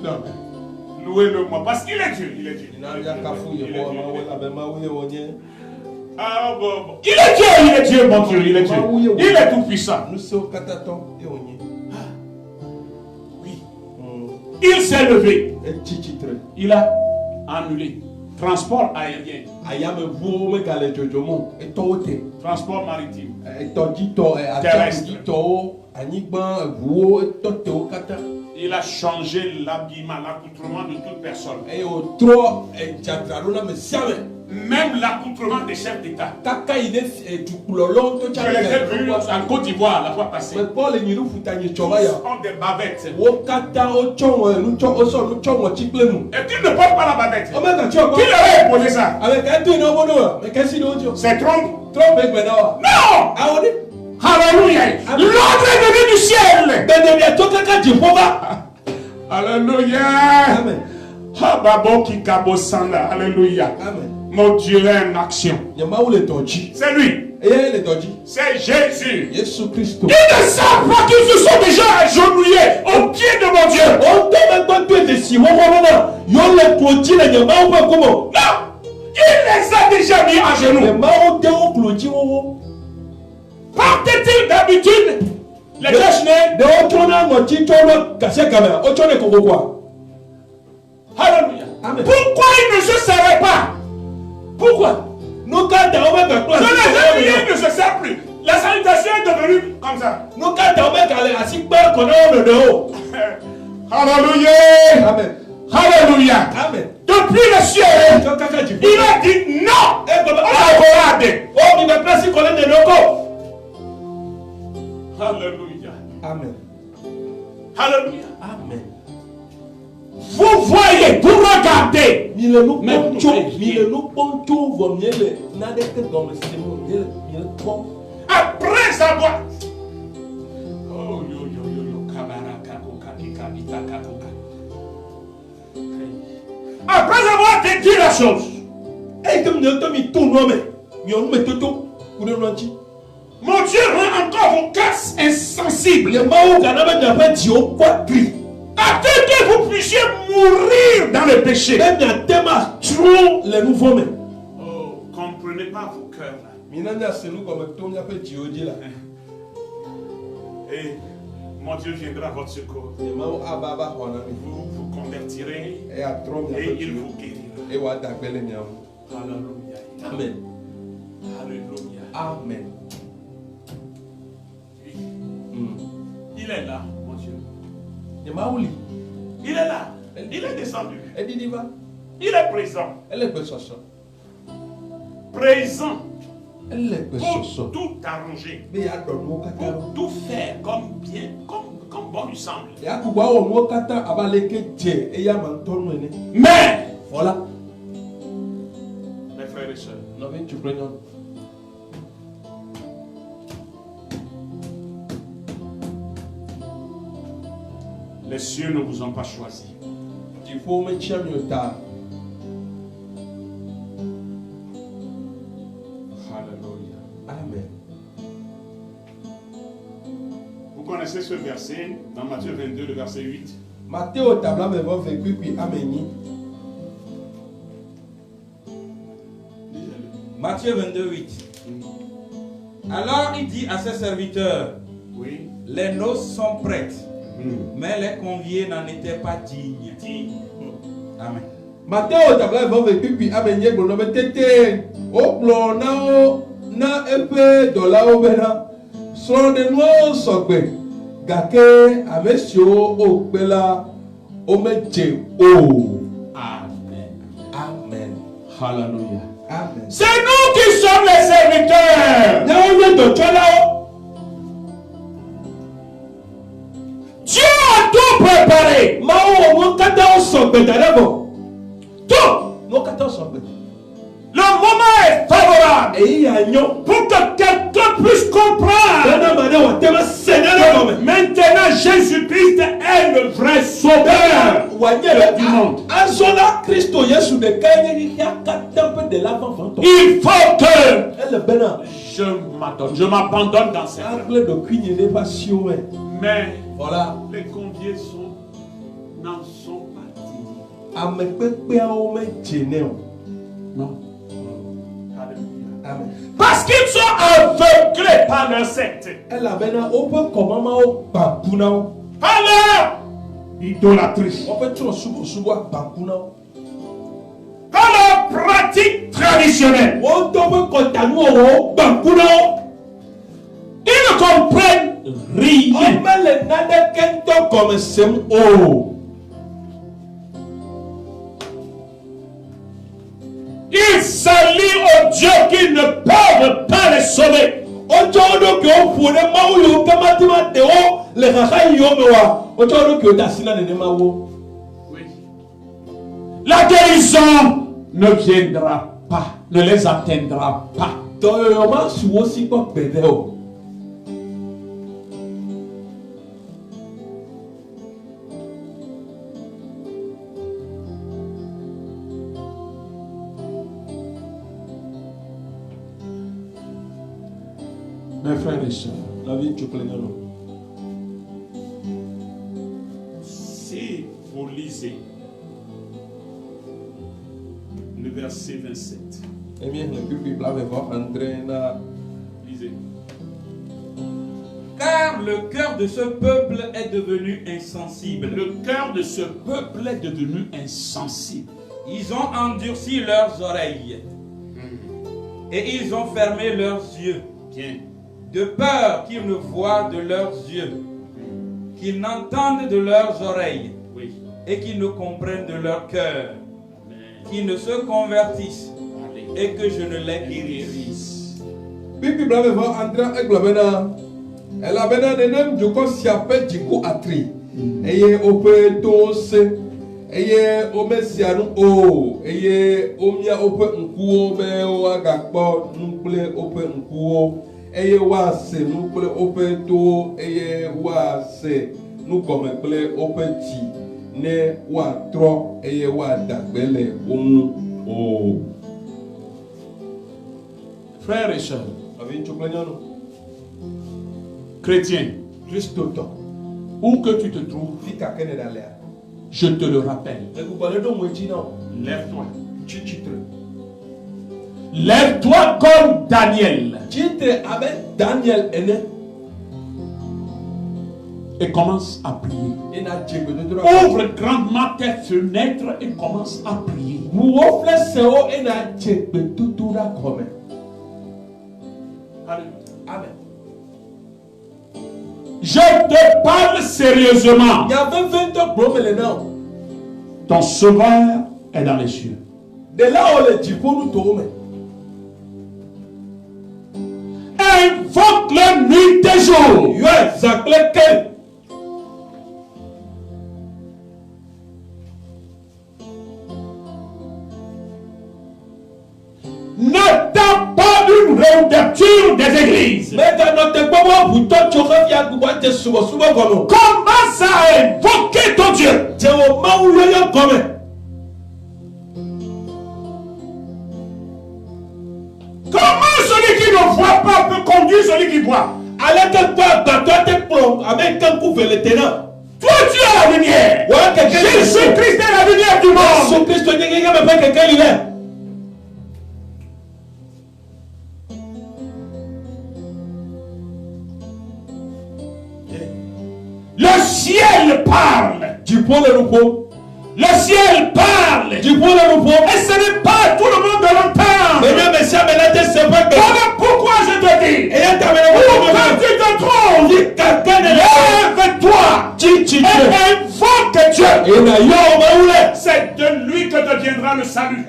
Non, louez-le-moi parce qu'il est Dieu. Il est Dieu. Ah, bon. Il est Dieu, mon Dieu, il est Dieu. Il est tout puissant. Oui. Il s'est levé. etsi tsitre. Il a annulé. Transport aérien. Ayameʋuwo megale dzodzomo. Etɔwo te. Transport maritime. Etɔdzitɔ, atsiaƒudzitɔwo, anyigba, eʋuwo, etɔ te wo katã. Il a changé l'habillement, l'accoutrement de toute personne. Eye wòtrɔ dzadzraɖo na me sia me. Même l'accoutrement des chefs d'État. Kaka yi ɖe dukplɔlawo to Je tsa les ai vus en Côte d'Ivoire la fois passée. Mekpɔ le nyiɖu ƒutanye tsɔ va ya. Ont des bavettes. Wo katã wotsɔ wosɔ nu tsɔ ŋɔtsi kple nu. Et tu ne portes pas la bavette. Omega tsɔ Qui kɔ. leur a imposé ça? Avec un tour de wono, mais qu'est-ce qu'ils ont dit? C'est Trump. Trump est maintenant. Non! Ah on dit. Alléluia. L'ordre est venu du ciel. Ben bientôt kaka Jéhovah. Alléluia. Amen. Hababo Kikabosanda. Alléluia. Amen. Mon Dieu est en action. Yama où les torchis. C'est lui. Et les torchis. C'est Jésus. Jésus Christ. Ils ne savent pas qu'ils se sont déjà agenouillés au pied de mon Dieu. On te met pas de si on va yo les torchis les yama ou pas comment? Non. Il les a déjà mis à genoux. Les mains te au clôture. Partait-il d'habitude les déjeuners? De autre n'a ngoti tono cassé caméra. Autre ne koko quoi? Alléluia. Amen. Pourquoi il ne se servait pas? Pourquoi? Nous quand on met Je les ai mis, il ne se sert plus. La salutation est devenue comme ça. nous quand on met calé assis pas qu'on a le dehors. Alléluia. Amen. Alléluia. Amen. Depuis le ciel, il a dit non. Oh, il va placer qu'on est de locaux. Alléluia. Amen. Alléluia. Amen. Vous voyez, vous regardez. Mille nous Même poncho, nous, mille nous poncho, vous mieux n'a d'être dans le système, mille bon. Après avoir. Oh, yo, yo, yo, yo, kabaraka, koka, kika, bita, kakoka. Après avoir décrit la chose. Et comme nous sommes tout nommé, nous mettons tout pour le lancer. Mon Dieu rend encore vos cœurs insensibles. Les mains au Canada n'a pas dit au quoi gris. Afin que vous puissiez mourir dans le péché. Même il y a des masses, trop les nouveaux mêmes. Oh, comprenez pas vos cœurs là. Minanya c'est nous comme tout n'y a pas dit au là. Et mon Dieu viendra à votre secours. Les mains au ababa on a mis. Vous vous convertirez Et à trop et il vous guérira. Et wa d'appel miam. Alléluia. Amen. Alléluia. Amen. Il est là, mon Dieu. Les mains où Il est là. Il est descendu. elle dit va. Il est présent. Elle est personne. Présent Elle est pour personne. tout arranger. Mais il y a d'autres mots Pour tout faire comme bien, comme bon lui semble. Il y a quoi au mot kata abaleke dje et il y a manton mené. Mais, Voilà. mes frères et sœurs, Non mais tu prends. les cieux ne vous ont pas choisi. Il faut me tirer mieux tard. Alléluia. Amen. Vous connaissez ce verset dans Matthieu 22, le verset 8. Matthéo tabla me va vécu puis ameni. Matthieu 22, 8. Alors il dit à ses serviteurs, Oui. les noces sont prêtes, mais les conviés n'en étaient pas dignes. Amen. Matthéo tabla me va vécu puis ameni gbono me tete. O plan na epé dola obena. Son de nous sogbe. Gake amesio o pela o meje o. Amen. Amen. Alléluia. Amen. C'est nous qui sommes les serviteurs. Dieu a tout préparé. Tout. Le moment est favorable pour que quelqu'un puisse comprendre. Maintenant, Jésus-Christ est le vrai sauveur du monde. Il faut que je m'abandonne dans cette bras. Mais Voilà. les conviés n'en sont pas dignes. Non. Alléluia. Amen. Parce qu'ils sont aveuglés par leur secte. Elle avait un open commandement au babuna. Par leur idolâtrie. On peut tout soubois bakuna. Dans la pratique traditionnelle, On doit continuer bakuna. ils ne comprennent On rien. met les nana kento comme sem o. Ils s'allient aux dieux qui ne peuvent pas les sauver. Ojodo ke o fune mawu yo kamatima te o le kaka yo mewa. Ojodo ke o dasina ne mawo. La guérison ne viendra pas, ne les atteindra pas. To yo ma suwo si ko pede o. Mes frères et sœurs, La vie tu plein non. si vous lisez le verset 27, Eh bien, le Bible va entrer na lisez. Car le cœur de ce peuple est devenu insensible. Le cœur de ce peuple est devenu insensible. Ils ont endurci leurs oreilles et ils ont fermé leurs yeux, Bien. de peur qu'ils ne voient de leurs yeux, qu'ils n'entendent de leurs oreilles Oui. et qu'ils ne comprennent de leur cœur, Amen. qu'ils ne se convertissent Allez. et que je ne les guérisse. Bible va entrer eglobena. Elle a bena nenem joko siape jiku atri. Eye ope to se. Eye omesianu o. Eye omia ope nkuo be o agakpo nukle ope nkuo. Eye wa se nukle ope to. Eye wa se nukome kple ope ti. Ne wa tro. Eye wa dagbele omu o. Frères et sœurs, Avi nchoklenyano. chrétiens, Christo to. où que tu te trouves, Fika kene dalea. je te le rappelle. Lève-toi. Lève-toi comme Daniel Titre avec Daniel et commence à prier. Ouvre. Ouvre grandement tes fenêtres et commence à prier. Amen. Je te parle sérieusement. Il y avait 20 ans pour me Ton sauveur est dans les cieux. de là où les typos nous tournent. Invoque-le nuit et jour. Il y a exactement quel. N'attends pas une réouverture des églises. Mais dans notre moment, vous t'en aurais bien goûté souvent comme. Commence à invoquer ton Dieu. C'est au moment où il y a comme. Comment celui qui ne voit pas peut conduire celui qui voit? Allez quelque part, toi t'es plomb avec un coup le tenant. Toi tu es la lumière. Ouais, quelqu'un. Jésus-Christ est la lumière du monde. Jésus-Christ, quelqu'un me fait quelqu'un il est. Le ciel parle. Du point le repos. Le ciel parle. Du point le repos. Et ce n'est pas tout le monde de l'entendre. Voilà pourquoi je te dis. Où que tu te trouves, lève-toi et invoque Dieu. C'est de lui que deviendra le salut.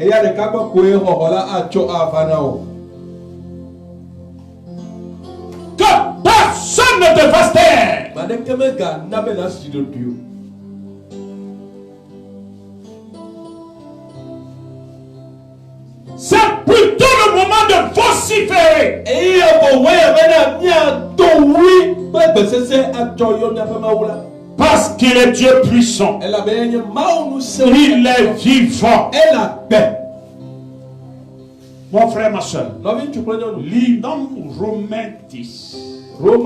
Que personne ne te fasse taire. C'est plutôt le moment de vociférer. Parce qu'il est Dieu puissant. Il est vivant. Mon frère, ma soeur, lis dans Romains 10. Alléluia.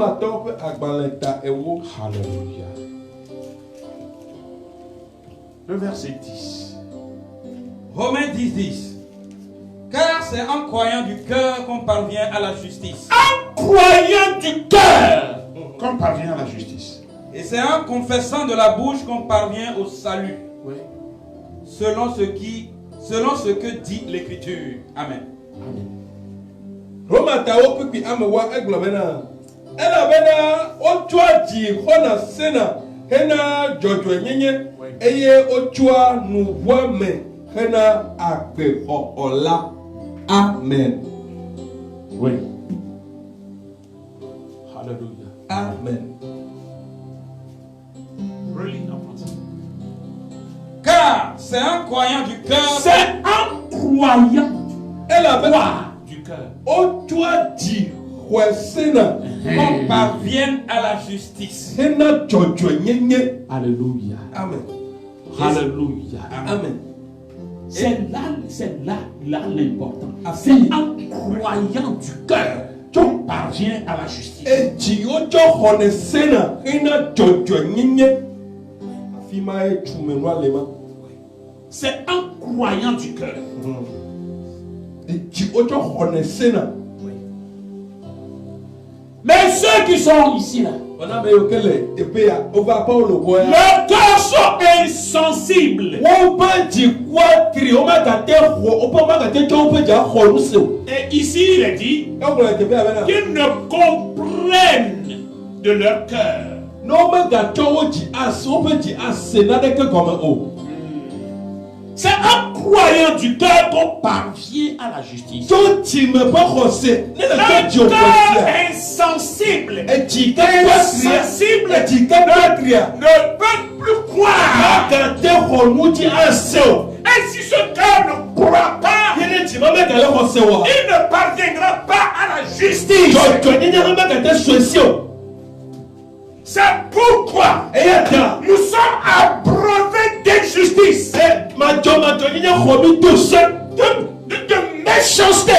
Le verset 10. Romains 10. Car c'est en croyant du cœur qu'on parvient à la justice. En croyant du cœur qu'on parvient à la justice. Et c'est en confessant de la bouche qu'on parvient au salut. Oui. Selon ce que dit l'Écriture. Amen. Roma tawo pipi amewa eglobena. Ela bena otua di hona sena hena jojo nyenye eye otua nuwa me hena akpe ola. Amen. Oui. Hallelujah. Amen. Really important. Car c'est un croyant du cœur. C'est un croyant Ela bena du cœur otua di hwesena qu'on parvienne à la justice. hena jojo nyenye. Alléluia. Amen. Alléluia. Amen. C'est là l'important. C'est un croyant du cœur qu'on parvient à la justice. Et Diojo Honesena, Hina Jojo Nine, Afimae Chumenwa Lema. C'est un croyant du cœur. Et Diojo Honesena. Mais ceux qui sont ici là, On a meilleur et Péa, on va pas le voir. leurs cœurs sont insensibles. On peut dire quoi, on va gâter, on peut gâter, on peut dire Holuso. Et ici il est dit Et on va gâter avec qu'ils ne comprennent de leur cœur. non, on va gâter, on peut dire assez, n'a que comme eau. C'est un croyant du cœur qu'on parvient à la justice. Donc, tu me pas rosser, n'est Un pas Dieu. cœur insensible, Et tu insensible ne peut plus croire. Et si ce cœur ne croit pas, il ne parviendra pas à la justice. C'est pourquoi nous sommes abreuvés d'injustice, de méchanceté.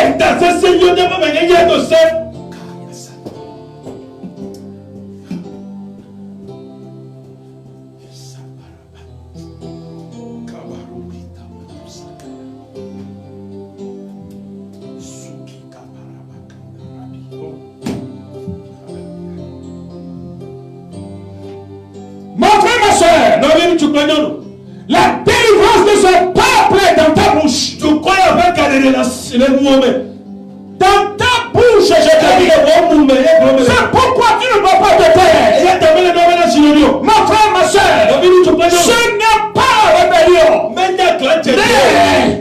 Mon frère, ma soeur, la délivrance de ce peuple est dans ta bouche. Dans ta bouche, je te dis. C'est pourquoi tu ne dois pas te taire. Mon frère, ma soeur, ce n'est pas la rébellion. Mais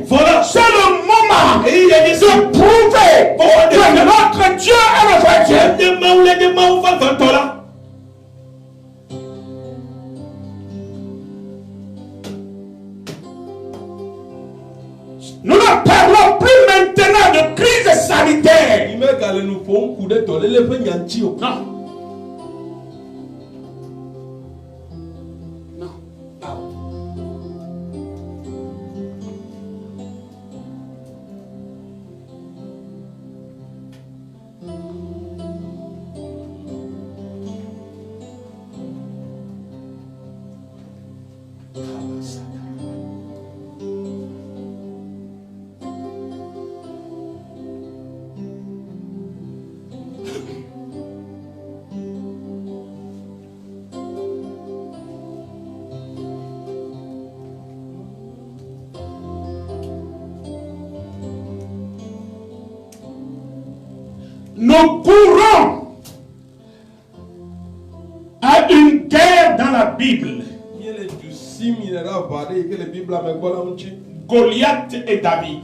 voilà, c'est le moment de prouver que notre Dieu est le vrai Dieu. Nous ne parlons plus maintenant de crise sanitaire. Non. Non. Nous courons à une guerre dans la Bible. Goliath et David.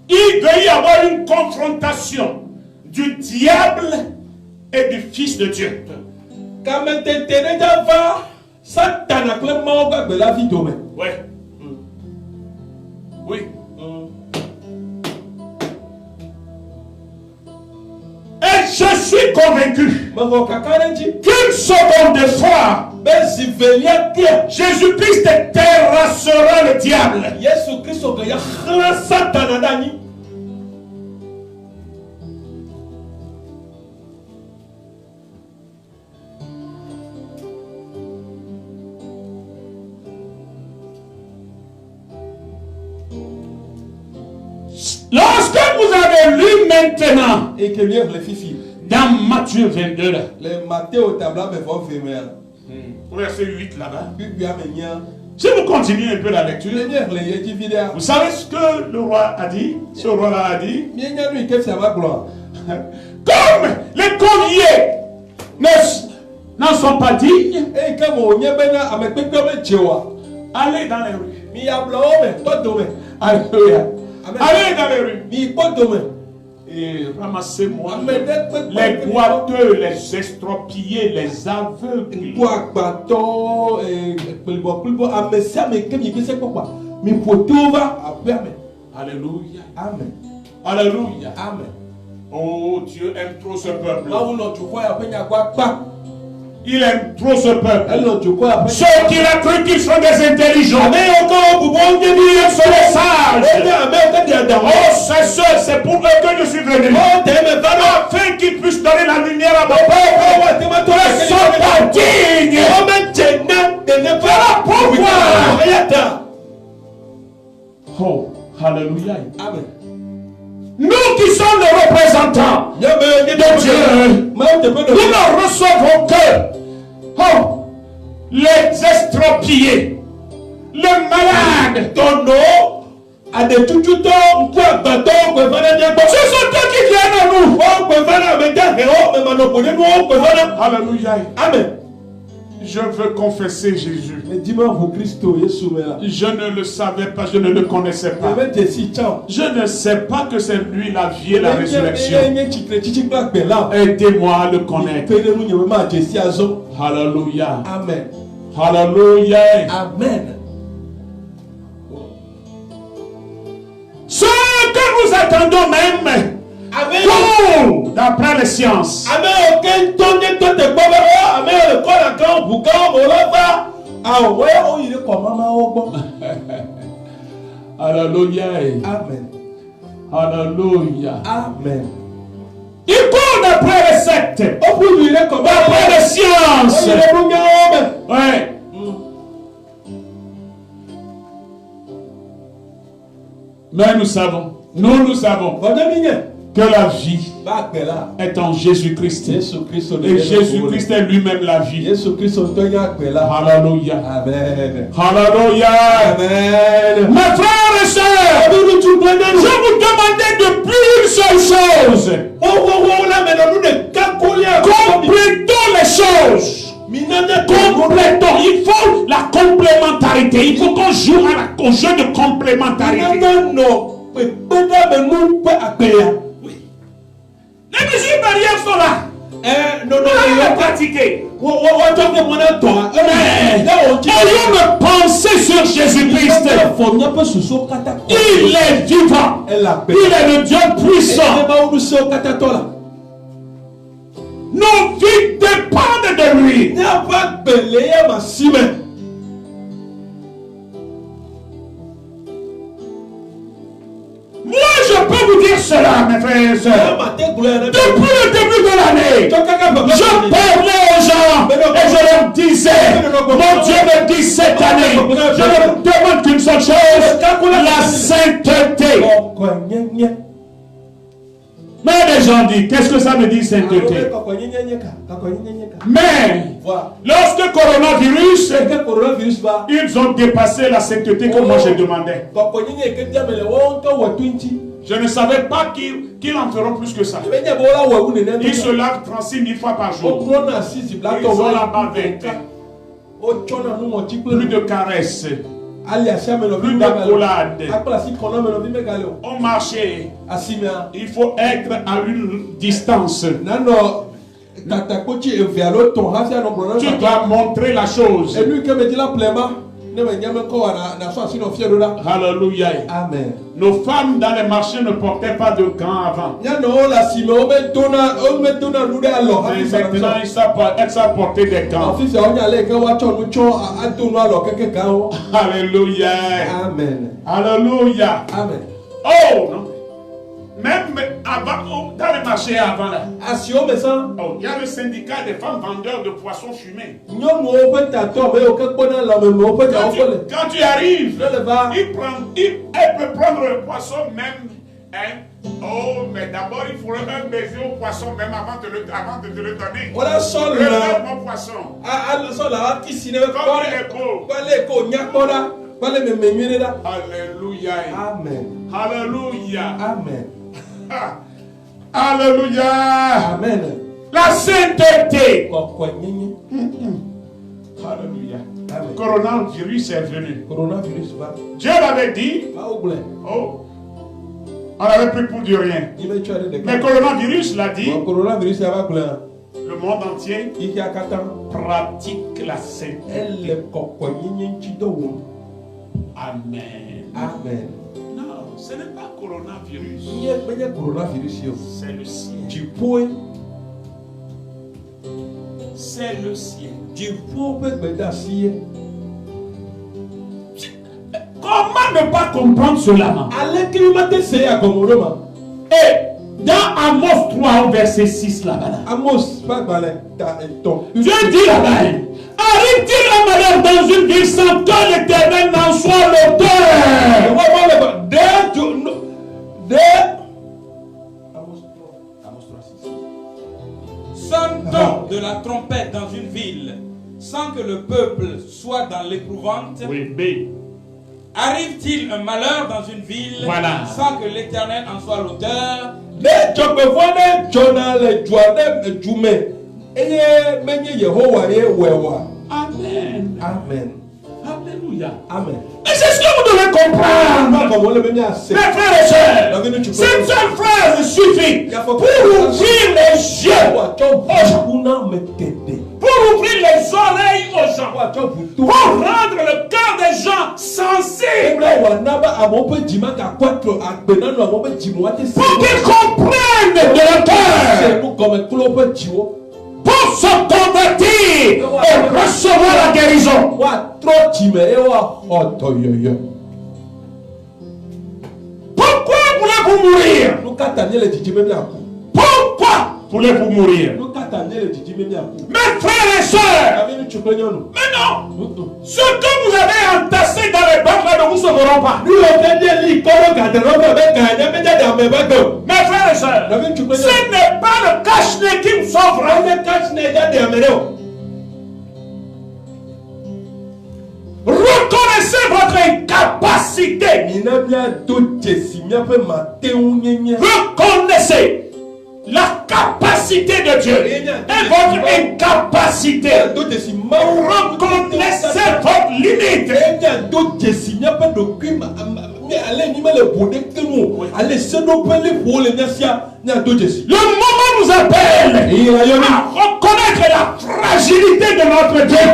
Il doit y avoir une confrontation du diable et du Fils de Dieu. Oui. Oui. Et je suis convaincu qu'une seconde de foi, Jésus-Christ terrassera le diable. Lorsque vous avez lu maintenant Dans Matthieu 22, là. Le Matthieu au tableau me faut faire. Verset 8 là-bas. Puis bien me Si vous continuez un peu la lecture, vous savez ce que le roi a dit? Ce roi-là a dit. Comme les conviés n'en sont pas dignes, allez dans les rues. Alléluia. Allez dans les rues. Et ramassez-moi les boiteux, les estropiés, les aveugles. Alléluia. Amen. Alléluia. Amen. Oh, Dieu aime trop ce peuple. Il aime trop ce peuple. Ceux qui a cru qu'ils sont des intelligents. Ils sont les sages. Oh, c'est pour eux que je suis venu. Afin qu'ils puissent donner la lumière à mon peuple. Ils ne sont pas dignes. Voilà pourquoi. Oh, alléluia. Amen. Nous qui sommes les représentants de Dieu, nous ne recevons que les estropiés, les malades, à des ce sont eux qui viennent à nous. Alléluia. Amen. Je veux confesser Jésus. Je ne le savais pas, je ne le connaissais pas. Je ne sais pas que c'est lui la vie et la résurrection. Aidez-moi à le connaître. Alléluia. Amen. Alléluia. Amen. Ce que nous attendons même, d'après les sciences. Alléluia. Amen. Alléluia. Amen. Il court d'après les sectes, d'après les sciences. Ouais. Mais nous savons que la vie est en Jésus-Christ. Et Jésus-Christ est lui-même la vie. Alléluia. Amen. Alléluia. Amen. Mes frères et sœurs, je vous demandais de plus une seule chose. Complétons les choses. Complétons. Il faut la complémentarité. Il faut qu'on joue au jeu de complémentarité. Les mesures barrières sont là. On va les pratiquer. Ayons me penser sur Jésus-Christ. Il est vivant. Il est le Dieu puissant. Nos vies dépendent de lui. Moi, je peux vous dire cela, mes frères et sœurs. Depuis le début de l'année, je parlais aux gens et je leur disais, mon Dieu me dit cette année, je ne demande qu'une seule chose, la sainteté. Mais les gens disent, qu'est-ce que ça veut dire sainteté? Mais, lorsque coronavirus, ils ont dépassé la sainteté que moi je demandais. Je ne savais pas qu'ils en feront plus que ça. Ils se lavent 36 000 fois par jour. Ils ont la bavette. Plus de caresses. Plus d'accolades. On marchait. Il faut être à une distance. Tu dois montrer la chose. Alléluia. Amen. Nos femmes dans les marchés ne portaient pas de gants avant. Mais maintenant, elles savent porter des gants. Alléluia. Amen. Alléluia. Amen. Oh non. Même avant, dans les marchés avant là. Oh, il y a le syndicat des femmes vendeurs de poissons fumés. Quand tu arrives, elle peut prendre le poisson même Oh, mais d'abord, il faudrait un baiser au poisson même avant de te le donner. Voilà, sol Réserve là. mon poisson. Ah, sol là, qui s'y n'est Comme il est beau. Alléluia. Alléluia. Amen. Alléluia. Amen. Ah. Alléluia. Amen. La sainteté. Alléluia. Alléluia. Amen. Coronavirus est venu. Coronavirus va. Dieu l'avait dit. Oh. On n'avait plus pour dire rien. Mais coronavirus l'a dit. Coronavirus va. Le monde entier pratique la sainteté. Amen. Amen. Non, ce n'est pas coronavirus. C'est le ciel. C'est le ciel. Comment ne pas comprendre cela? Et dans Amos 3 au verset 6 là-bas. Dieu dit là-bas, arrive-t-il un malheur dans une ville sans que l'Éternel n'en soit l'auteur? Sonne-t-on de la trompette dans une ville sans que le peuple soit dans l'épouvante? Oui, B. Arrive-t-il un malheur dans une ville sans que l'Éternel en soit l'auteur? Amen. Amen. Alléluia. Amen. Et c'est ce que vous devez comprendre. Mes frères et sœurs, cette seule phrase suffit pour ouvrir les yeux aux gens, pour ouvrir les oreilles aux gens, pour rendre le cœur des gens sensibles, pour qu'ils comprennent de leur cœur, pour se convertir et recevoir la guérison. Pourquoi voulez-vous mourir? Pourquoi voulez-vous mourir? Mes frères et sœurs, mais non, ce que vous avez entassé dans les banques là ne vous sauveront pas. Mes frères et sœurs, ce n'est pas le cache-nez qui vous sauvera. Reconnaissez votre incapacité. Reconnaissez la capacité de Dieu et votre incapacité. Reconnaissez votre limite. Le moment nous appelle à reconnaître la fragilité de notre Dieu.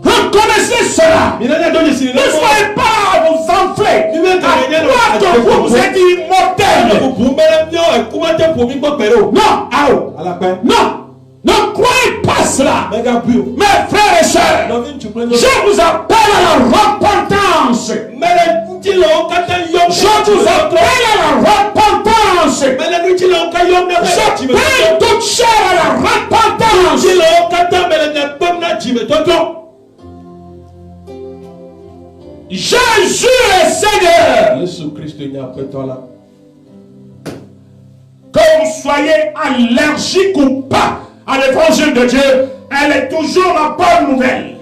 Reconnaissez cela. Ne soyez pas à vous enfler. À croire que vous êtes immortel. Non. Ne croyez pas cela. Mes frères et sœurs, je vous appelle à la repentance. Je vous appelle à la repentance. Je prie toute chair à la repentance. Jésus est Seigneur. Que vous soyez allergique ou pas à l'évangile de Dieu, elle est toujours la bonne nouvelle.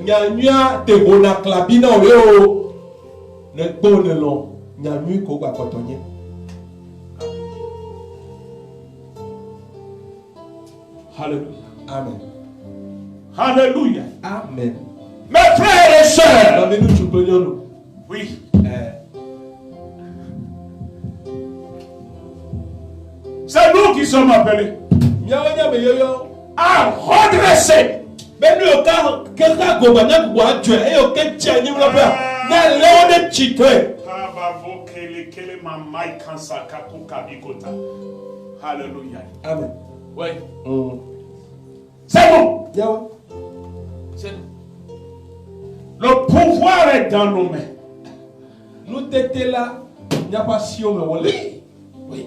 Alléluia. Amen. Alléluia. Amen. Mes frères et sœurs, oui. C'est nous qui sommes appelés à redresser. Alléluia. Amen. Oui. C'est bon. C'est bon. Le pouvoir est dans nos mains. Nous t'étions là, il n'y a pas si on me Oui.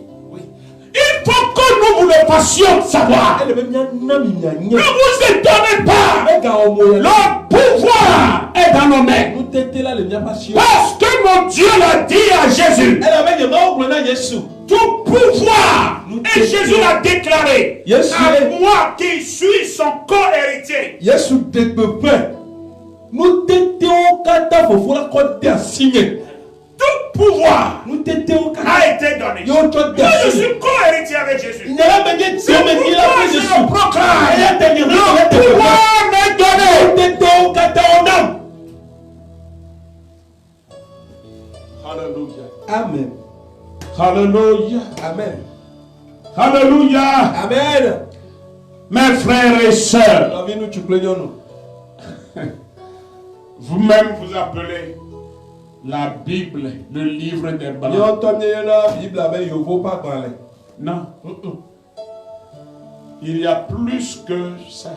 Il faut que nous vous le fassions savoir. Ne vous étonnez pas. Le pouvoir est dans nos mains. Parce que mon Dieu l'a dit à Jésus. Tout pouvoir. Et Jésus l'a déclaré. À moi qui suis son co-héritier. Tout pouvoir a été donné. Moi, je suis co-héritier avec Jésus. C'est pourquoi je le proclame. Le pouvoir m'est donné. Alléluia. Amen. Alléluia. Amen. Alléluia. Amen. Mes frères et sœurs, vous-même vous appelez la Bible le livre des Blancs. Non. Il y a plus que ça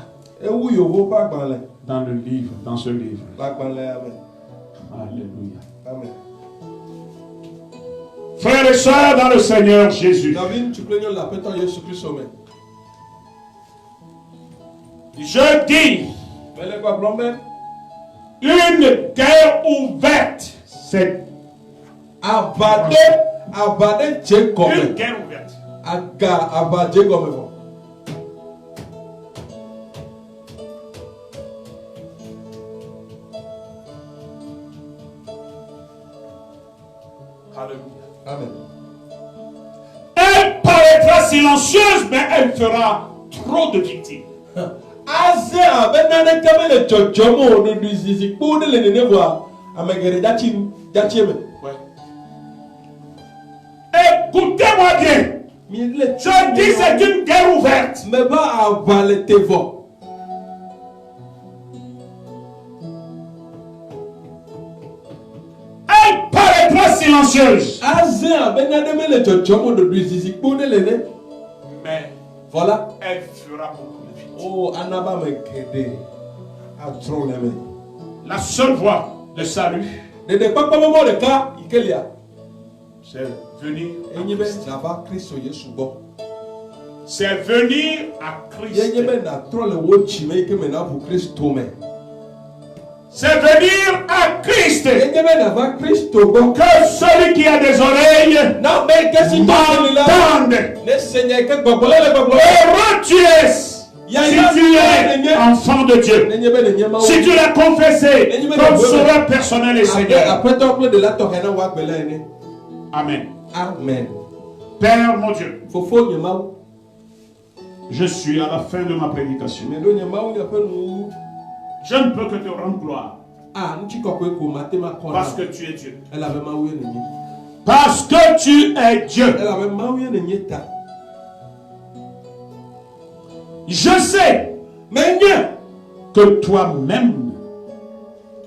dans le livre, dans ce livre. Alléluia. Amen. Frères et sœurs dans le Seigneur Jésus, je dis une guerre ouverte. C'est une guerre ouverte. Amen. Elle paraîtra silencieuse, mais elle fera trop de victimes. Écoutez-moi bien. Je dis c'est une guerre ouverte. Elle paraîtra silencieuse. Mais voilà, elle fera beaucoup de victimes. Oh, la seule voie de salut, c'est venir à Christ. C'est venir à Christ. C'est venir à Christ. Que celui qui a des oreilles m'entende. Heureux tu es si tu es enfant de Dieu. Si tu l'as confessé comme sauveur personnel et Seigneur. Amen. Amen. Père mon Dieu, je suis à la fin de ma prédication. Je ne peux que te rendre gloire. Parce que tu es Dieu. Parce que tu es Dieu. Je sais que toi-même,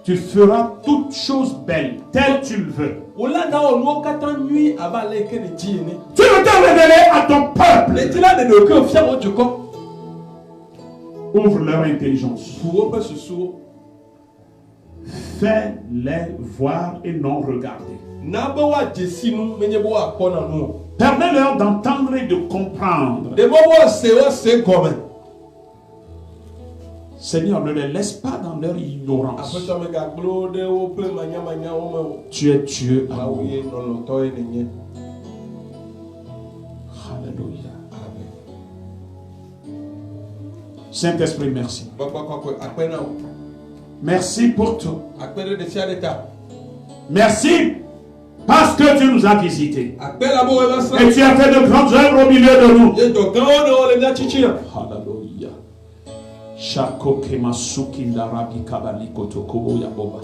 tu feras toutes choses belles, telles tu le veux. Tu veux te révéler à ton peuple. Ouvre leur intelligence. Fais-les voir et non regarder. Permets-leur d'entendre et de comprendre. Seigneur, ne les laisse pas dans leur ignorance. Tu es Dieu. Alléluia. Saint-Esprit, merci. Merci pour tout. Merci parce que tu nous as visités. Et tu as fait de grandes œuvres au milieu de nous. Alléluia. Shako kemasuki ndarabi kabali kotokobo ya boba.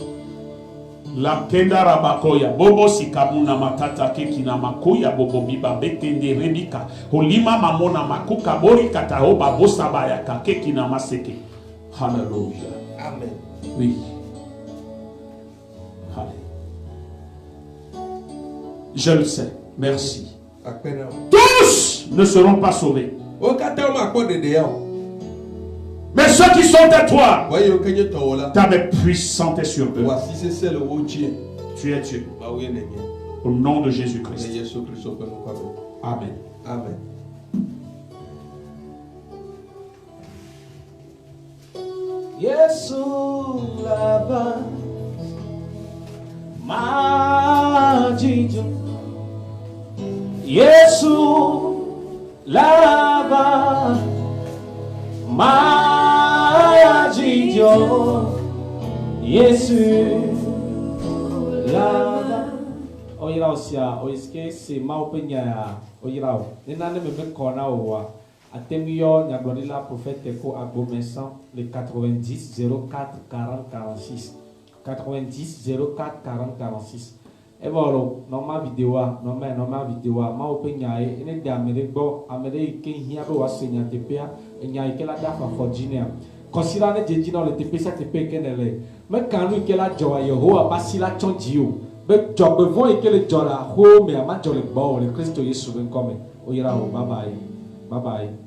La kenda rabako ya bobo sikamuna matata keki na makuya bobo biba betende rebika. Holima mamona makuka bori kataoba bosaba ya kakeki na maseke. Hallelujah. Amen. Oui. Allez. Je le sais. Merci. Tous ne seront pas sauvés. Mais ceux qui sont à toi, ta main puissante est sur eux. Tu es Dieu. Au nom de Jésus-Christ. Amen. Amen. Yesu lava Yesu lava Maya Jidio Yesu lava Oyira osia oiske se ma openya oyira o nina ne mebe kona owa atemio nyaglorila prophète ko agbomensan le 90 04 40 46 90 04 40 46 e boro normal vidéo ma openya e ne dia meregbo amere ke hia be wasenya tepea enya ikela dafa forginia considère ne jejina le tepe sa tepe kenele me kanu ikela jowa Yehowa basila chonjio be jobe von ikele jora ho me ama jole bo le Kristo Yesu ben come oyira o bye bye